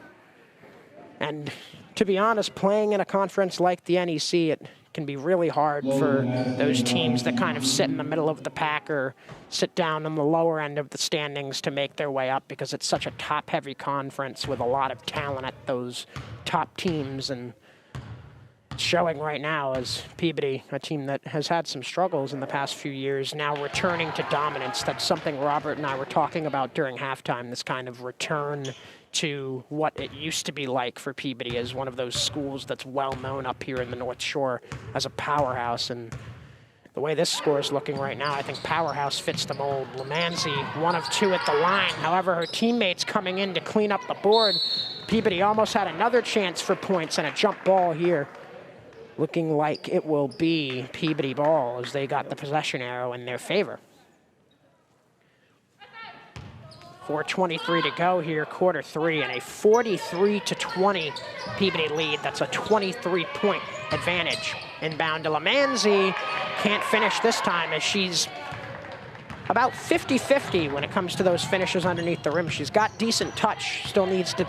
And to be honest, playing in a conference like the NEC, it can be really hard for those teams that kind of sit in the middle of the pack or sit down on the lower end of the standings to make their way up, because it's such a top-heavy conference with a lot of talent at those top teams. And showing right now as Peabody, a team that has had some struggles in the past few years, now returning to dominance. That's something Robert and I were talking about during halftime, this kind of return to what it used to be like for Peabody as one of those schools that's well known up here in the North Shore as a powerhouse. And the way this score is looking right now, I think powerhouse fits the mold. Lamanzi, 1 of 2 at the line. However, her teammates coming in to clean up the board. Peabody almost had another chance for points and a jump ball here. Looking like it will be Peabody ball as they got the possession arrow in their favor. 4:23 to go here, quarter 3, and a 43-20 Peabody lead. That's a 23-point advantage. Inbound to Lamanzi. Can't finish this time as she's about 50-50 when it comes to those finishes underneath the rim. She's got decent touch, still needs to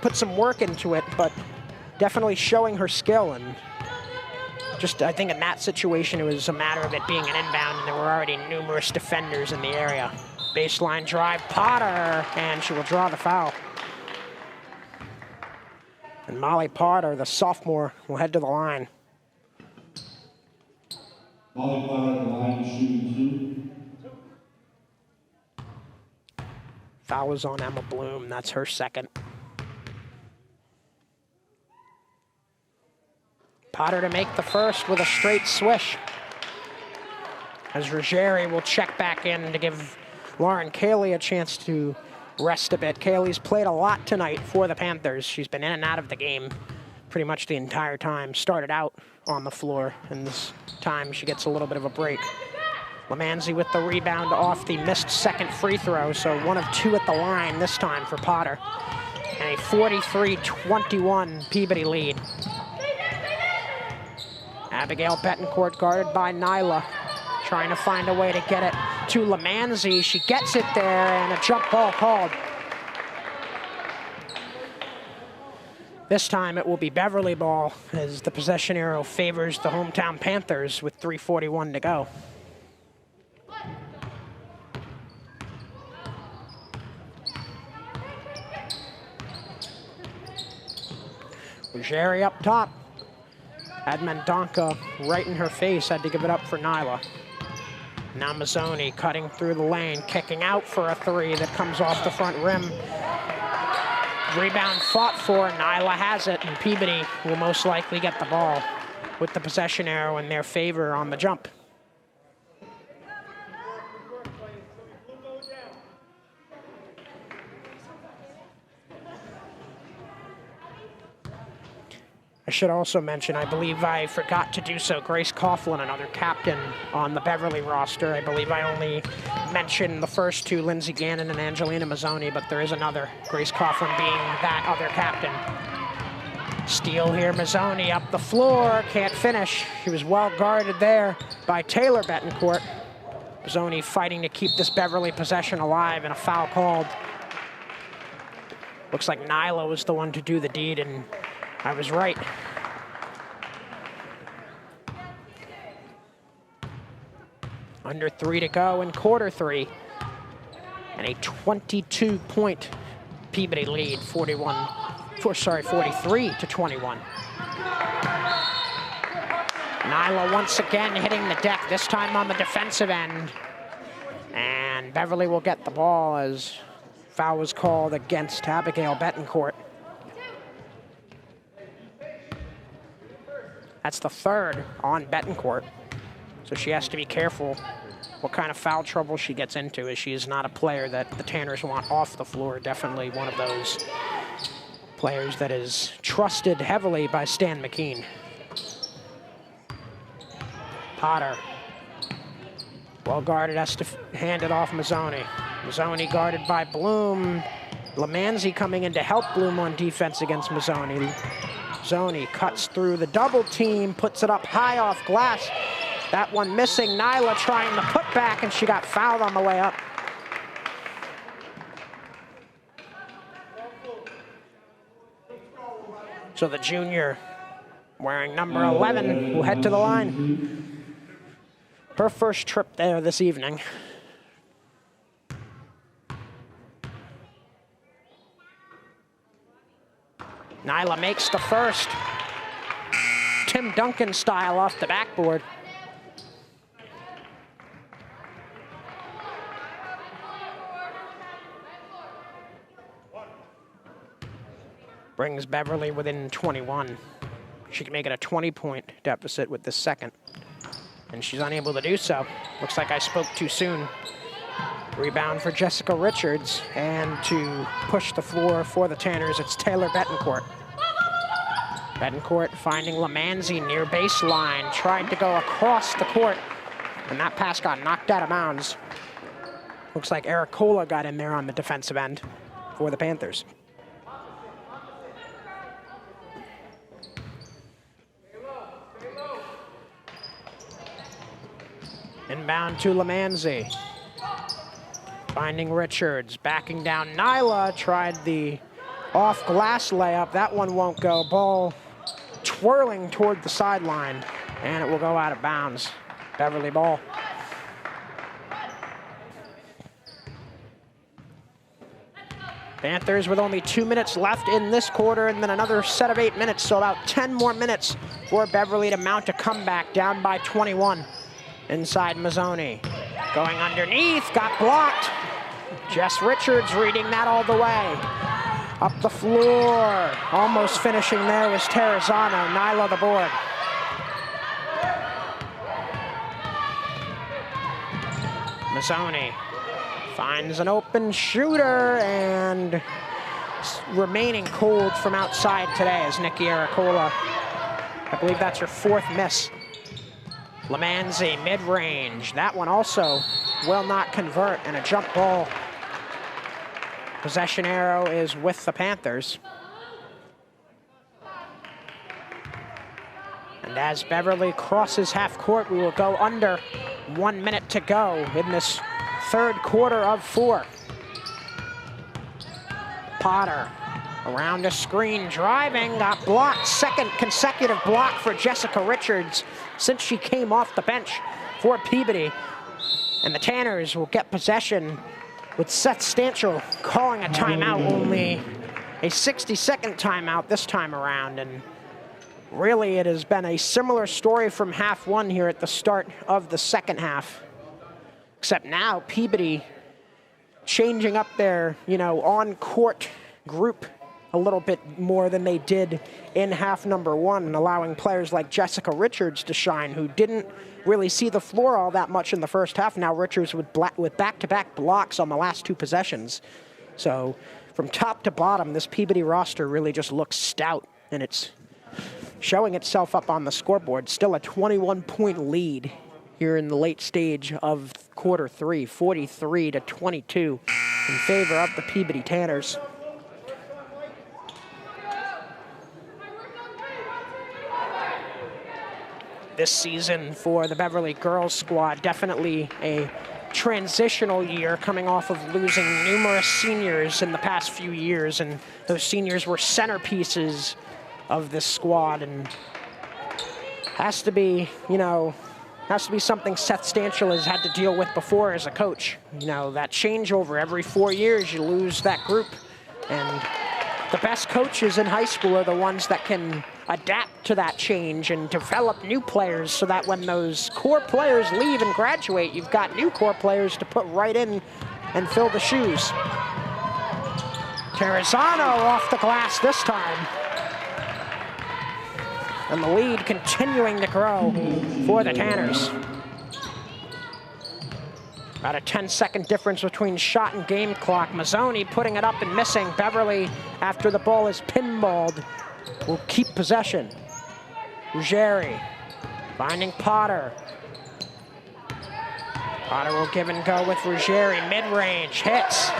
put some work into it, but definitely showing her skill. And I think in that situation, it was a matter of it being an inbound, and there were already numerous defenders in the area. Baseline drive, Potter, and she will draw the foul. And Molly Potter, the sophomore, will head to the line. Molly Potter at the line, shooting 2. Foul is on Emma Bloom. That's her second. Potter to make the first with a straight swish. As Ruggieri will check back in to give Lauren Cayley a chance to rest a bit. Cayley's played a lot tonight for the Panthers. She's been in and out of the game pretty much the entire time. Started out on the floor, and this time she gets a little bit of a break. Lamanzi with the rebound off the missed second free throw, so 1 of 2 at the line this time for Potter. And a 43-21 Peabody lead. Abigail Betancourt guarded by Nyla, trying to find a way to get it to Lamanzi. She gets it there, and a jump ball called. This time it will be Beverly ball as the possession arrow favors the hometown Panthers with 3:41 to go. Ruggieri up top. Had Mendonca right in her face, had to give it up for Nyla. Now Mazzoni cutting through the lane, kicking out for a 3 that comes off the front rim. Rebound fought for, Nyla has it, and Peabody will most likely get the ball with the possession arrow in their favor on the jump. I should also mention, I believe I forgot to do so, Grace Coughlin, another captain on the Beverly roster. I believe I only mentioned the first 2, Lindsay Gannon and Angelina Mazzoni, but there is another, Grace Coughlin being that other captain. Steal here, Mazzoni up the floor, can't finish. She was well guarded there by Taylor Betancourt. Mazzoni fighting to keep this Beverly possession alive, and a foul called. Looks like Nyla was the one to do the deed, and I was right. Under 3 to go in quarter 3. And a 22-point Peabody lead, 41-41. 43 to 21. Nyla once again hitting the deck, this time on the defensive end. And Beverly will get the ball as foul was called against Abigail Betancourt. That's the third on Betancourt, so she has to be careful what kind of foul trouble she gets into, as she is not a player that the Tanners want off the floor. Definitely one of those players that is trusted heavily by Stan McKean. Potter, well guarded, has to hand it off Mazzoni. Mazzoni guarded by Bloom. Lamanzi coming in to help Bloom on defense against Mazzoni. Mazzoni cuts through the double team, puts it up high off glass. That one missing. Nyla trying to put back, and she got fouled on the way up. So the junior, wearing number 11, will head to the line. Her first trip there this evening. Nyla makes the first. Tim Duncan style off the backboard. Brings Beverly within 21. She can make it a 20-point deficit with this second, and she's unable to do so. Looks like I spoke too soon. Rebound for Jessica Richards, and to push the floor for the Tanners, it's Taylor Betancourt. Betancourt finding Lamanzi near baseline, tried to go across the court, and that pass got knocked out of bounds. Looks like Ericola got in there on the defensive end for the Panthers. Inbound to Lamanzi. Finding Richards, backing down. Nyla tried the off-glass layup. That one won't go. Ball twirling toward the sideline, and it will go out of bounds. Beverly ball. Panthers with only 2 minutes left in this quarter, and then another set of 8 minutes, so about 10 more minutes for Beverly to mount a comeback, down by 21. Inside Mazzoni. Going underneath, got blocked. Jess Richards reading that all the way. Up the floor, almost finishing there was Terrazzano. Nyla the board. Mazzoni finds an open shooter, and remaining cold from outside today is Nikki Ericola. I believe that's her fourth miss. Lamanzi, mid-range. That one also will not convert, and a jump ball. Possession arrow is with the Panthers. And as Beverly crosses half court, we will go under 1 minute to go in this third quarter of 4. Potter around a screen, driving, got blocked. Second consecutive block for Jessica Richards since she came off the bench for Peabody. And the Tanners will get possession with Seth Stanchel calling a timeout, only a 60-second timeout this time around. And really, it has been a similar story from half one here at the start of the second half. Except now, Peabody changing up their, on-court group a little bit more than they did in half number one, and allowing players like Jessica Richards to shine, who didn't really see the floor all that much in the first half. Now Richards with back-to-back blocks on the last 2 possessions. So from top to bottom, this Peabody roster really just looks stout, and it's showing itself up on the scoreboard. Still a 21-point lead here in the late stage of quarter 3, 43-22 in favor of the Peabody Tanners. This season for the Beverly girls squad, definitely a transitional year, coming off of losing numerous seniors in the past few years, and those seniors were centerpieces of this squad, and has to be something Seth Stanchel has had to deal with before as a coach. That changeover every 4 years, you lose that group, and The best coaches in high school are the ones that can adapt to that change and develop new players so that when those core players leave and graduate, you've got new core players to put right in and fill the shoes. Terrazano off the glass this time. And the lead continuing to grow for the Tanners. About a 10-second difference between shot and game clock. Mazzoni putting it up and missing. Beverly, after the ball is pinballed, will keep possession. Ruggieri finding Potter. Potter will give and go with Ruggieri. Mid-range, hits.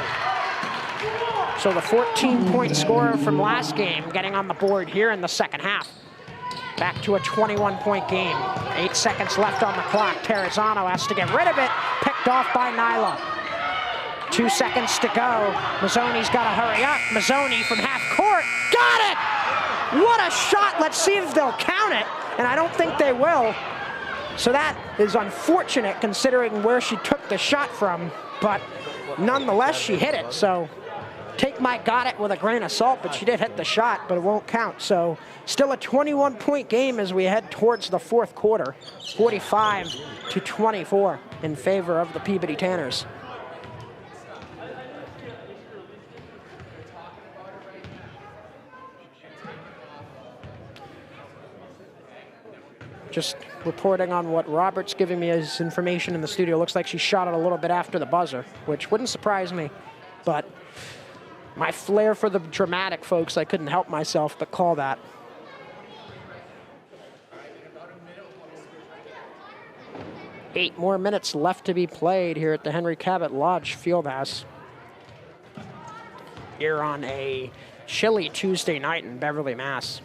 So the 14-point scorer from last game getting on the board here in the second half. Back to a 21-point game. 8 seconds left on the clock. Terrazano has to get rid of it. Picked off by Nyla. 2 seconds to go. Mazzoni's got to hurry up. Mazzoni from half court. Got it! What a shot. Let's see if they'll count it. And I don't think they will. So that is unfortunate considering where she took the shot from. But nonetheless, she hit it. So take my got it with a grain of salt, but she did hit the shot, but it won't count. So still a 21-point game as we head towards the fourth quarter. 45-24 in favor of the Peabody Tanners. Just reporting on what Robert's giving me as information in the studio. Looks like she shot it a little bit after the buzzer, which wouldn't surprise me, but my flair for the dramatic, folks, I couldn't help myself but call that. Eight more minutes left to be played here at the Henry Cabot Lodge Fieldhouse. Here on a chilly Tuesday night in Beverly, Mass.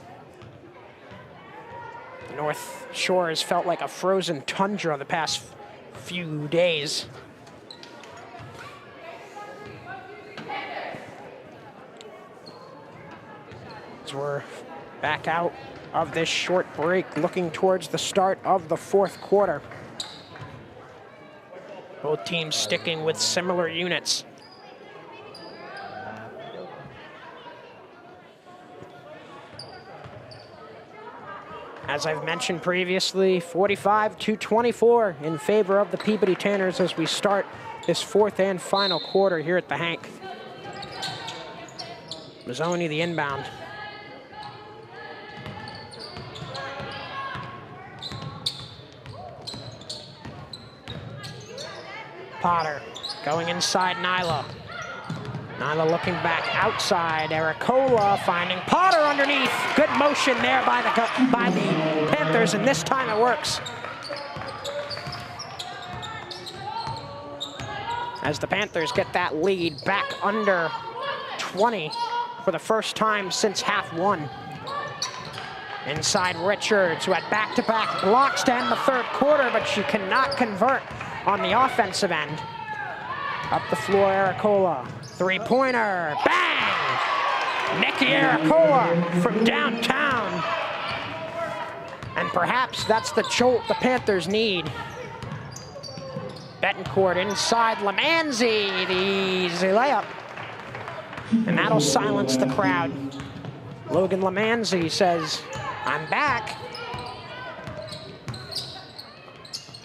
The North Shore has felt like a frozen tundra the past few days. As we're back out of this short break, looking towards the start of the fourth quarter. Both teams sticking with similar units. As I've mentioned previously, 45-24 in favor of the Peabody Tanners as we start this fourth and final quarter here at the Hank. Mazzoni the inbound. Potter going inside Nyla. Nyla looking back outside. Ericola finding Potter underneath. Good motion there by the Panthers, and this time it works. As the Panthers get that lead back under 20 for the first time since half one. Inside Richards, who had back-to-back blocks to end the third quarter, but she cannot convert on the offensive end. Up the floor, Ericola. Three-pointer, bang! Nikki Ericola from downtown. And perhaps that's the jolt the Panthers need. Betancourt inside Lamanzi, the easy layup. And that'll silence the crowd. Logan Lamanzi says, I'm back.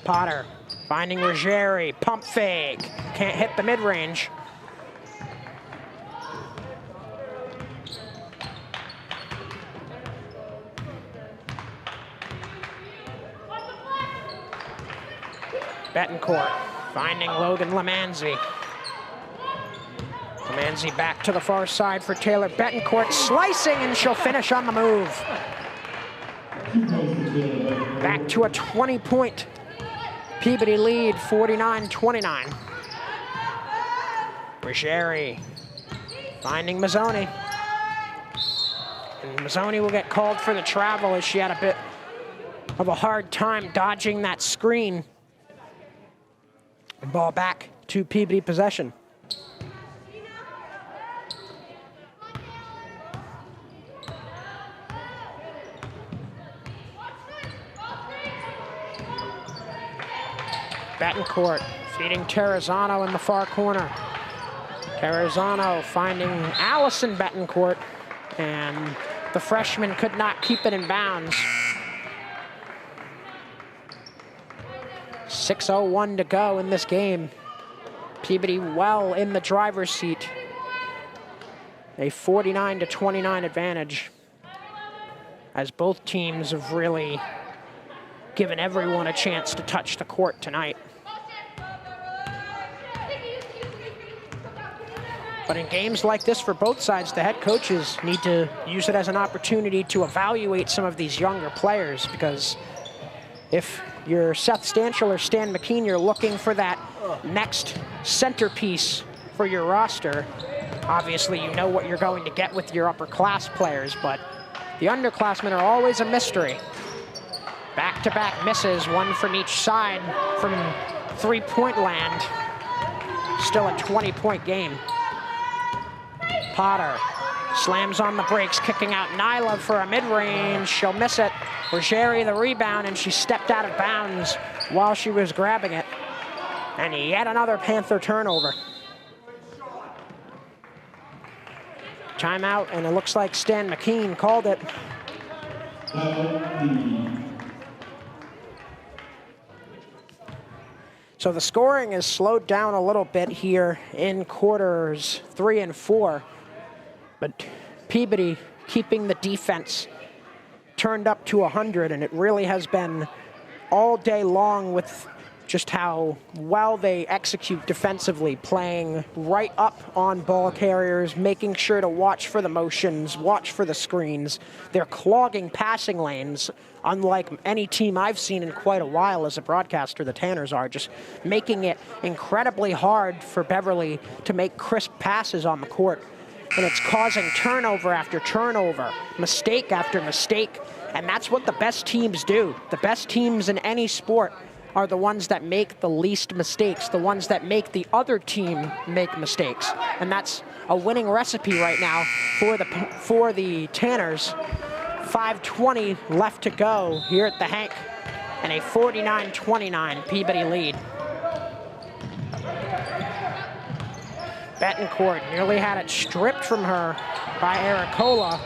Potter finding Ruggieri, pump fake. Can't hit the mid-range. Betancourt finding Logan Lamanzi. Lamanzi back to the far side for Taylor Betancourt, slicing, and she'll finish on the move. Back to a 20-point Peabody lead, 49-29. Ruggieri finding Mazzoni. And Mazzoni will get called for the travel as she had a bit of a hard time dodging that screen. Ball back to Peabody possession. Betancourt feeding Terrazano in the far corner. Terrazano finding Allison Betancourt. and the freshman could not keep it in bounds. 6:01 to go in this game. Peabody well in the driver's seat. A 49-29 advantage, as both teams have really given everyone a chance to touch the court tonight. But in games like this for both sides, the head coaches need to use it as an opportunity to evaluate some of these younger players, because if you're Seth Stanchel or Stan McKean, you're looking for that next centerpiece for your roster. Obviously, you know what you're going to get with your upper class players, but the underclassmen are always a mystery. Back-to-back misses, one from each side from three-point land. Still a 20-point game. Potter slams on the brakes, kicking out Nyla for a mid-range. She'll miss it. Ruggieri the rebound, and she stepped out of bounds while she was grabbing it. And yet another Panther turnover. Timeout, and it looks like Stan McKean called it. So the scoring is slowed down a little bit here in quarters 3 and 4. But Peabody keeping the defense turned up to 100, and it really has been all day long with just how well they execute defensively, playing right up on ball carriers, making sure to watch for the motions, watch for the screens. They're clogging passing lanes, unlike any team I've seen in quite a while as a broadcaster. The Tanners are just making it incredibly hard for Beverly to make crisp passes on the court. And it's causing turnover after turnover, mistake after mistake. And that's what the best teams do. The best teams in any sport are the ones that make the least mistakes, the ones that make the other team make mistakes. And that's a winning recipe right now for the Tanners. 5:20 left to go here at the Hank, and a 49-29 Peabody lead. Betancourt nearly had it stripped from her by Aracola.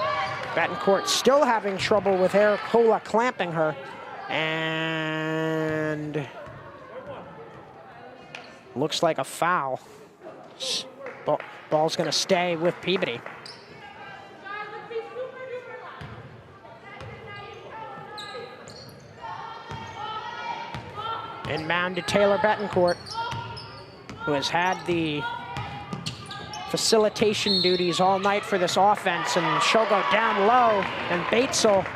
Betancourt still having trouble with Aracola clamping her. And looks like a foul. Ball's gonna stay with Peabody. Inbound to Taylor Betancourt, who has had the facilitation duties all night for this offense, and she'll go down low, and Batesel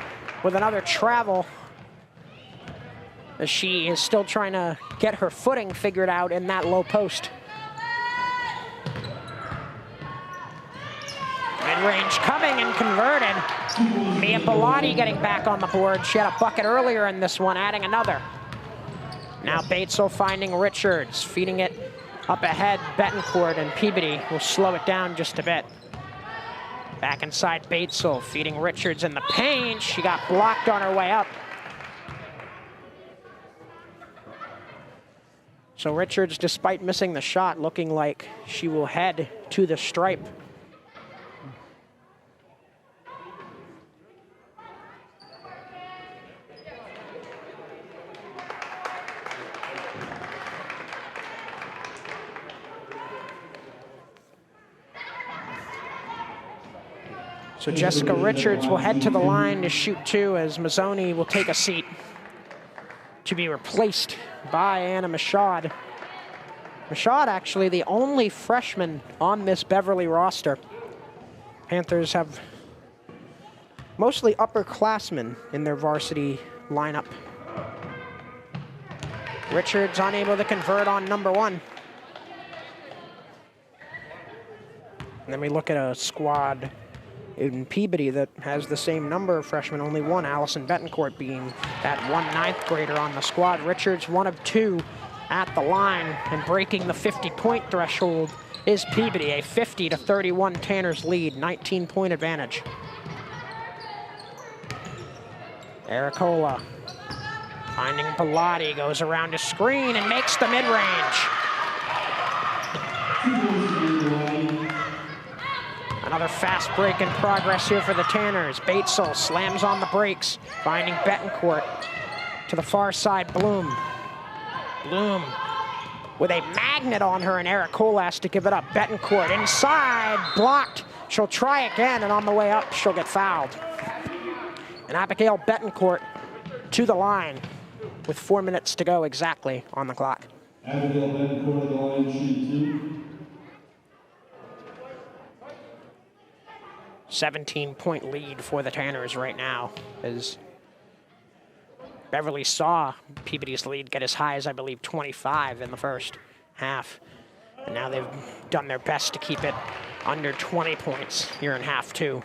with another travel, as she is still trying to get her footing figured out in that low post. Mid-range coming and converted. Mia Bilotti getting back on the board. She had a bucket earlier in this one, adding another. Now Batesel finding Richards, feeding it up ahead. Betancourt, and Peabody will slow it down just a bit. Back inside Batesel, feeding Richards in the paint. She got blocked on her way up. So Richards, despite missing the shot, looking like she will head to the stripe. So Jessica Richards will head to the line to shoot two, as Mazzoni will take a seat to be replaced by Anna Michaud. Michaud actually the only freshman on this Beverly roster. Panthers have mostly upperclassmen in their varsity lineup. Richards unable to convert on number one. And then we look at a squad in Peabody that has the same number of freshmen, only one, Allison Betancourt being that 1 9th grader on the squad. Richards, one of two at the line, and breaking the 50-point threshold is Peabody, a 50-31 Tanners lead, 19-point advantage. Aracola finding Bilotti, goes around a screen and makes the mid-range. Another fast break in progress here for the Tanners. Batesel slams on the brakes, finding Betancourt to the far side. Bloom with a magnet on her, and Ericola has to give it up. Betancourt inside, blocked. She'll try again, and on the way up, she'll get fouled. And Abigail Betancourt to the line with 4 minutes to go exactly on the clock. Abigail Betancourt, the line, shooting 2. 17-point lead for the Tanners right now, as Beverly saw Peabody's lead get as high as, I believe, 25 in the first half. And now they've done their best to keep it under 20 points here in half 2.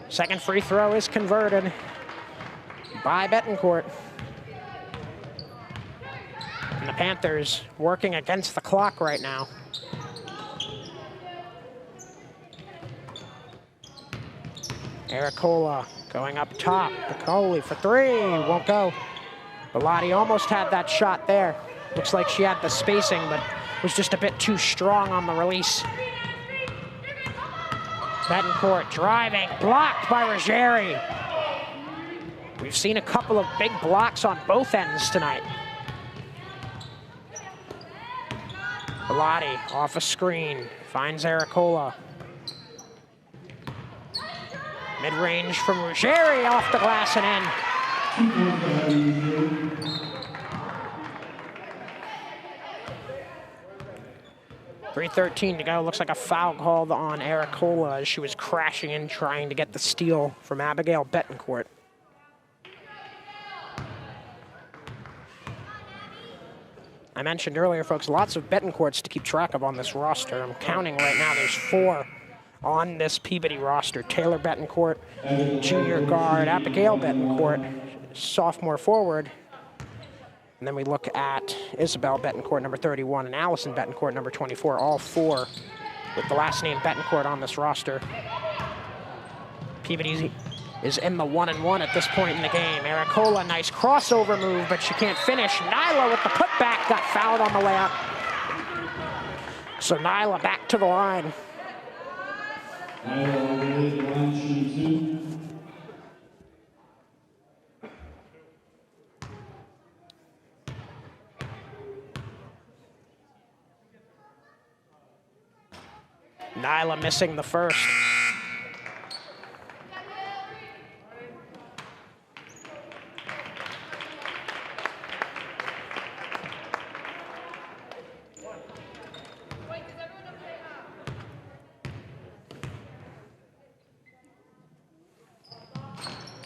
Second free throw is converted by Betancourt. And the Panthers working against the clock right now. Ericola going up top. Piccoli for 3, won't go. Bellotti almost had that shot there. Looks like she had the spacing, but was just a bit too strong on the release. Betancourt driving, blocked by Ruggieri. We've seen a couple of big blocks on both ends tonight. Bellotti off a screen, finds Ericola. Mid-range from Ruggieri, off the glass and in. 3:13 to go. Looks like a foul called on Ericola as she was crashing in trying to get the steal from Abigail Betancourt. I mentioned earlier, folks, lots of Betancourts to keep track of on this roster. I'm counting right now, there's 4 on this Peabody roster. Taylor Betancourt, junior guard, Abigail Betancourt, sophomore forward. And then we look at Isabel Betancourt, number 31, and Allison Betancourt, number 24, all 4 with the last name Betancourt on this roster. Peabody is in the 1-1 at this point in the game. Ericola, nice crossover move, but she can't finish. Nyla with the putback, got fouled on the way up. So Nyla back to the line. Nyla missing the first.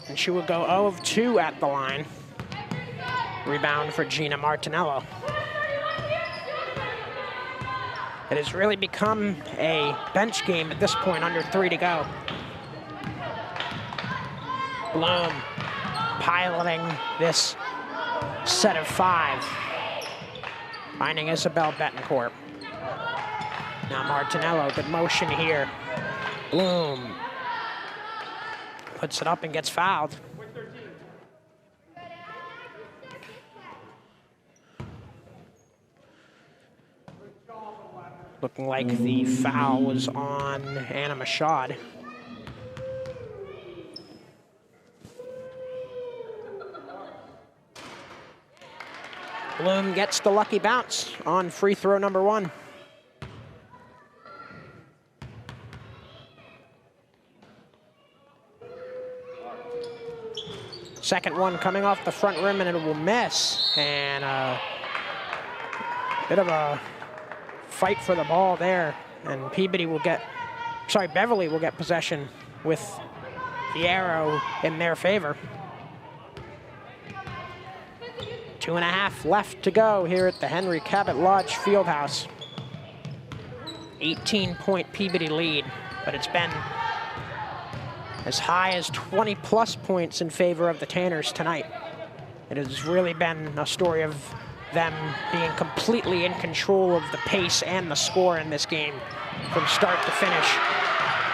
And she will go 0 of 2 at the line. Rebound for Gina Martinello. It has really become a bench game at this point, under 3 to go. Bloom piloting this set of 5. Finding Isabel Betancourt. Now Martinello, good motion here. Bloom puts it up and gets fouled. Looking like the foul was on Anna Machad. Bloom gets the lucky bounce on free throw number 1. Second one coming off the front rim, and it will miss. And a bit of a fight for the ball there. And Peabody will get, Beverly will get possession with the arrow in their favor. 2.5 left to go here at the Henry Cabot Lodge Fieldhouse. 18-point Peabody lead, but it's been as high as 20-plus points in favor of the Tanners tonight. It has really been a story of them being completely in control of the pace and the score in this game from start to finish.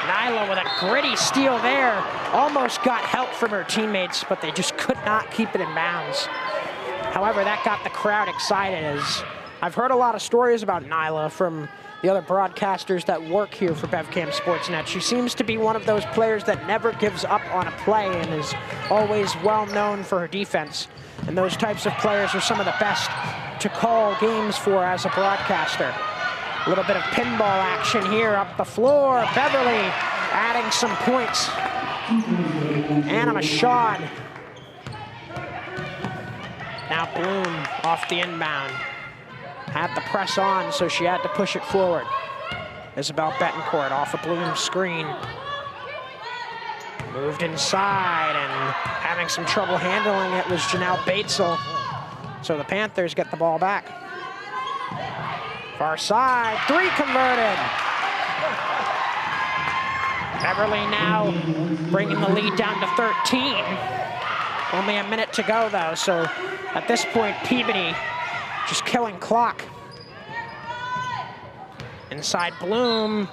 Nyla with a gritty steal there. Almost got help from her teammates, but they just could not keep it in bounds. However, that got the crowd excited, as I've heard a lot of stories about Nyla from the other broadcasters that work here for BevCam Sportsnet. She seems to be one of those players that never gives up on a play and is always well known for her defense. And those types of players are some of the best to call games for as a broadcaster. A little bit of pinball action here up the floor. Beverly adding some points. Anna Mashad. Now Bloom off the inbound. Had the press on, so she had to push it forward. Isabel Betancourt off a Bloom screen. Moved inside and having some trouble handling it was Janelle Batesel. So the Panthers get the ball back. Far side, 3 converted. Beverly now bringing the lead down to 13. Only a minute to go though, so at this point Peabody just killing clock. Inside Bloom,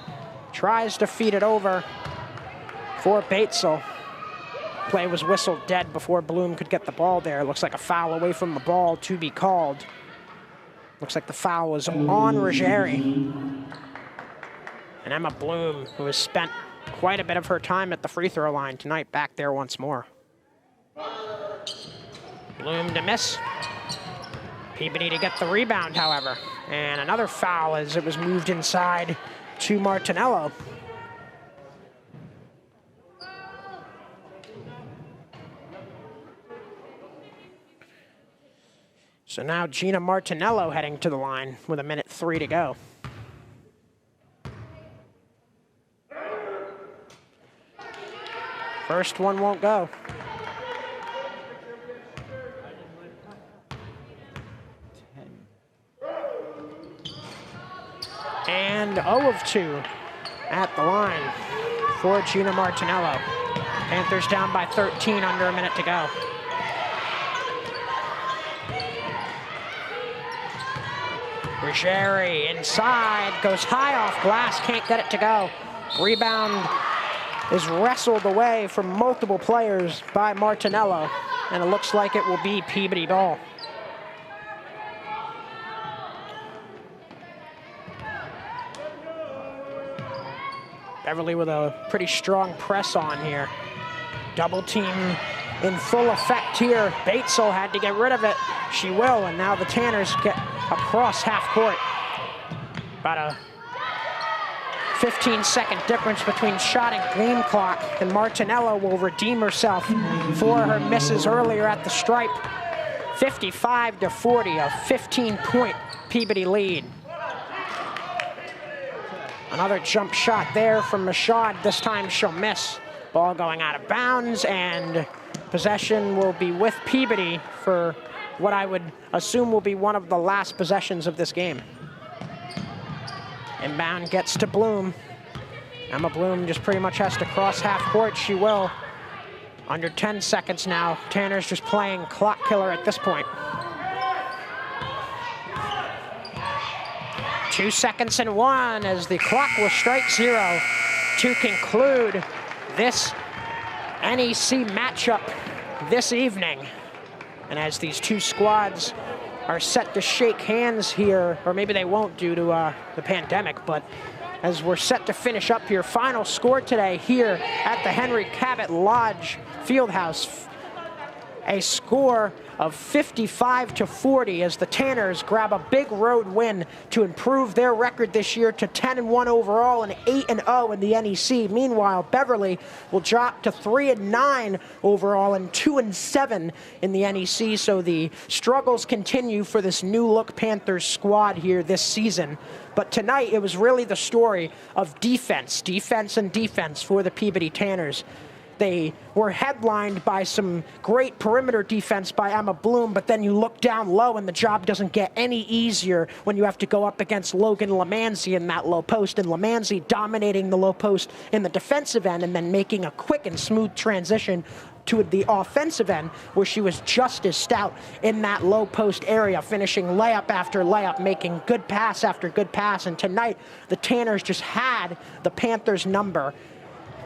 tries to feed it over for Batesel. Play was whistled dead before Bloom could get the ball there. Looks like a foul away from the ball to be called. Looks like the foul was on Ruggieri. And Emma Bloom, who has spent quite a bit of her time at the free throw line tonight, back there once more. Bloom to miss. Peabody to get the rebound, however. And another foul as it was moved inside to Martinello. So now Gina Martinello heading to the line with 1:03 to go. First one won't go. And 0 of 2 at the line for Gina Martinello. Panthers down by 13, under a minute to go. Ruggieri inside, goes high off glass, can't get it to go. Rebound is wrestled away from multiple players by Martinello, and it looks like it will be Peabody ball. Beverly with a pretty strong press on here. Double team in full effect here. Batesel had to get rid of it. She will, and now the Tanners get across half court. About a 15-second difference between shot and game clock, and Martinello will redeem herself for her misses earlier at the stripe. 55-40, a 15-point Peabody lead. Another jump shot there from Mashad. This time she'll miss. Ball going out of bounds, and possession will be with Peabody for what I would assume will be one of the last possessions of this game. Inbound gets to Bloom. Emma Bloom just pretty much has to cross half court. She will. Under 10 seconds now. Tanner's just playing clock killer at this point. 2 seconds and 1 as the clock will strike 0 to conclude this NEC matchup this evening. And as these two squads are set to shake hands here, or maybe they won't due to the pandemic, but as we're set to finish up here, final score today here at the Henry Cabot Lodge Fieldhouse, a score of 55-40 as the Tanners grab a big road win to improve their record this year to 10-1 overall and 8-0 in the NEC. Meanwhile, Beverly will drop to 3-9 overall and 2-7 in the NEC. So the struggles continue for this new look Panthers squad here this season. But tonight it was really the story of defense, defense, and defense for the Peabody Tanners. They were headlined by some great perimeter defense by Emma Bloom, but then you look down low and the job doesn't get any easier when you have to go up against Logan Lamanzi in that low post, and Lamanzi dominating the low post in the defensive end and then making a quick and smooth transition to the offensive end where she was just as stout in that low post area, finishing layup after layup, making good pass after good pass. And tonight, the Tanners just had the Panthers' number.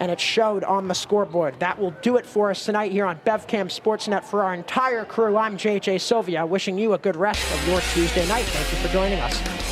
and it showed on the scoreboard. That will do it for us tonight here on BevCam Sportsnet. For our entire crew, I'm JJ Sylvia, wishing you a good rest of your Tuesday night. Thank you for joining us.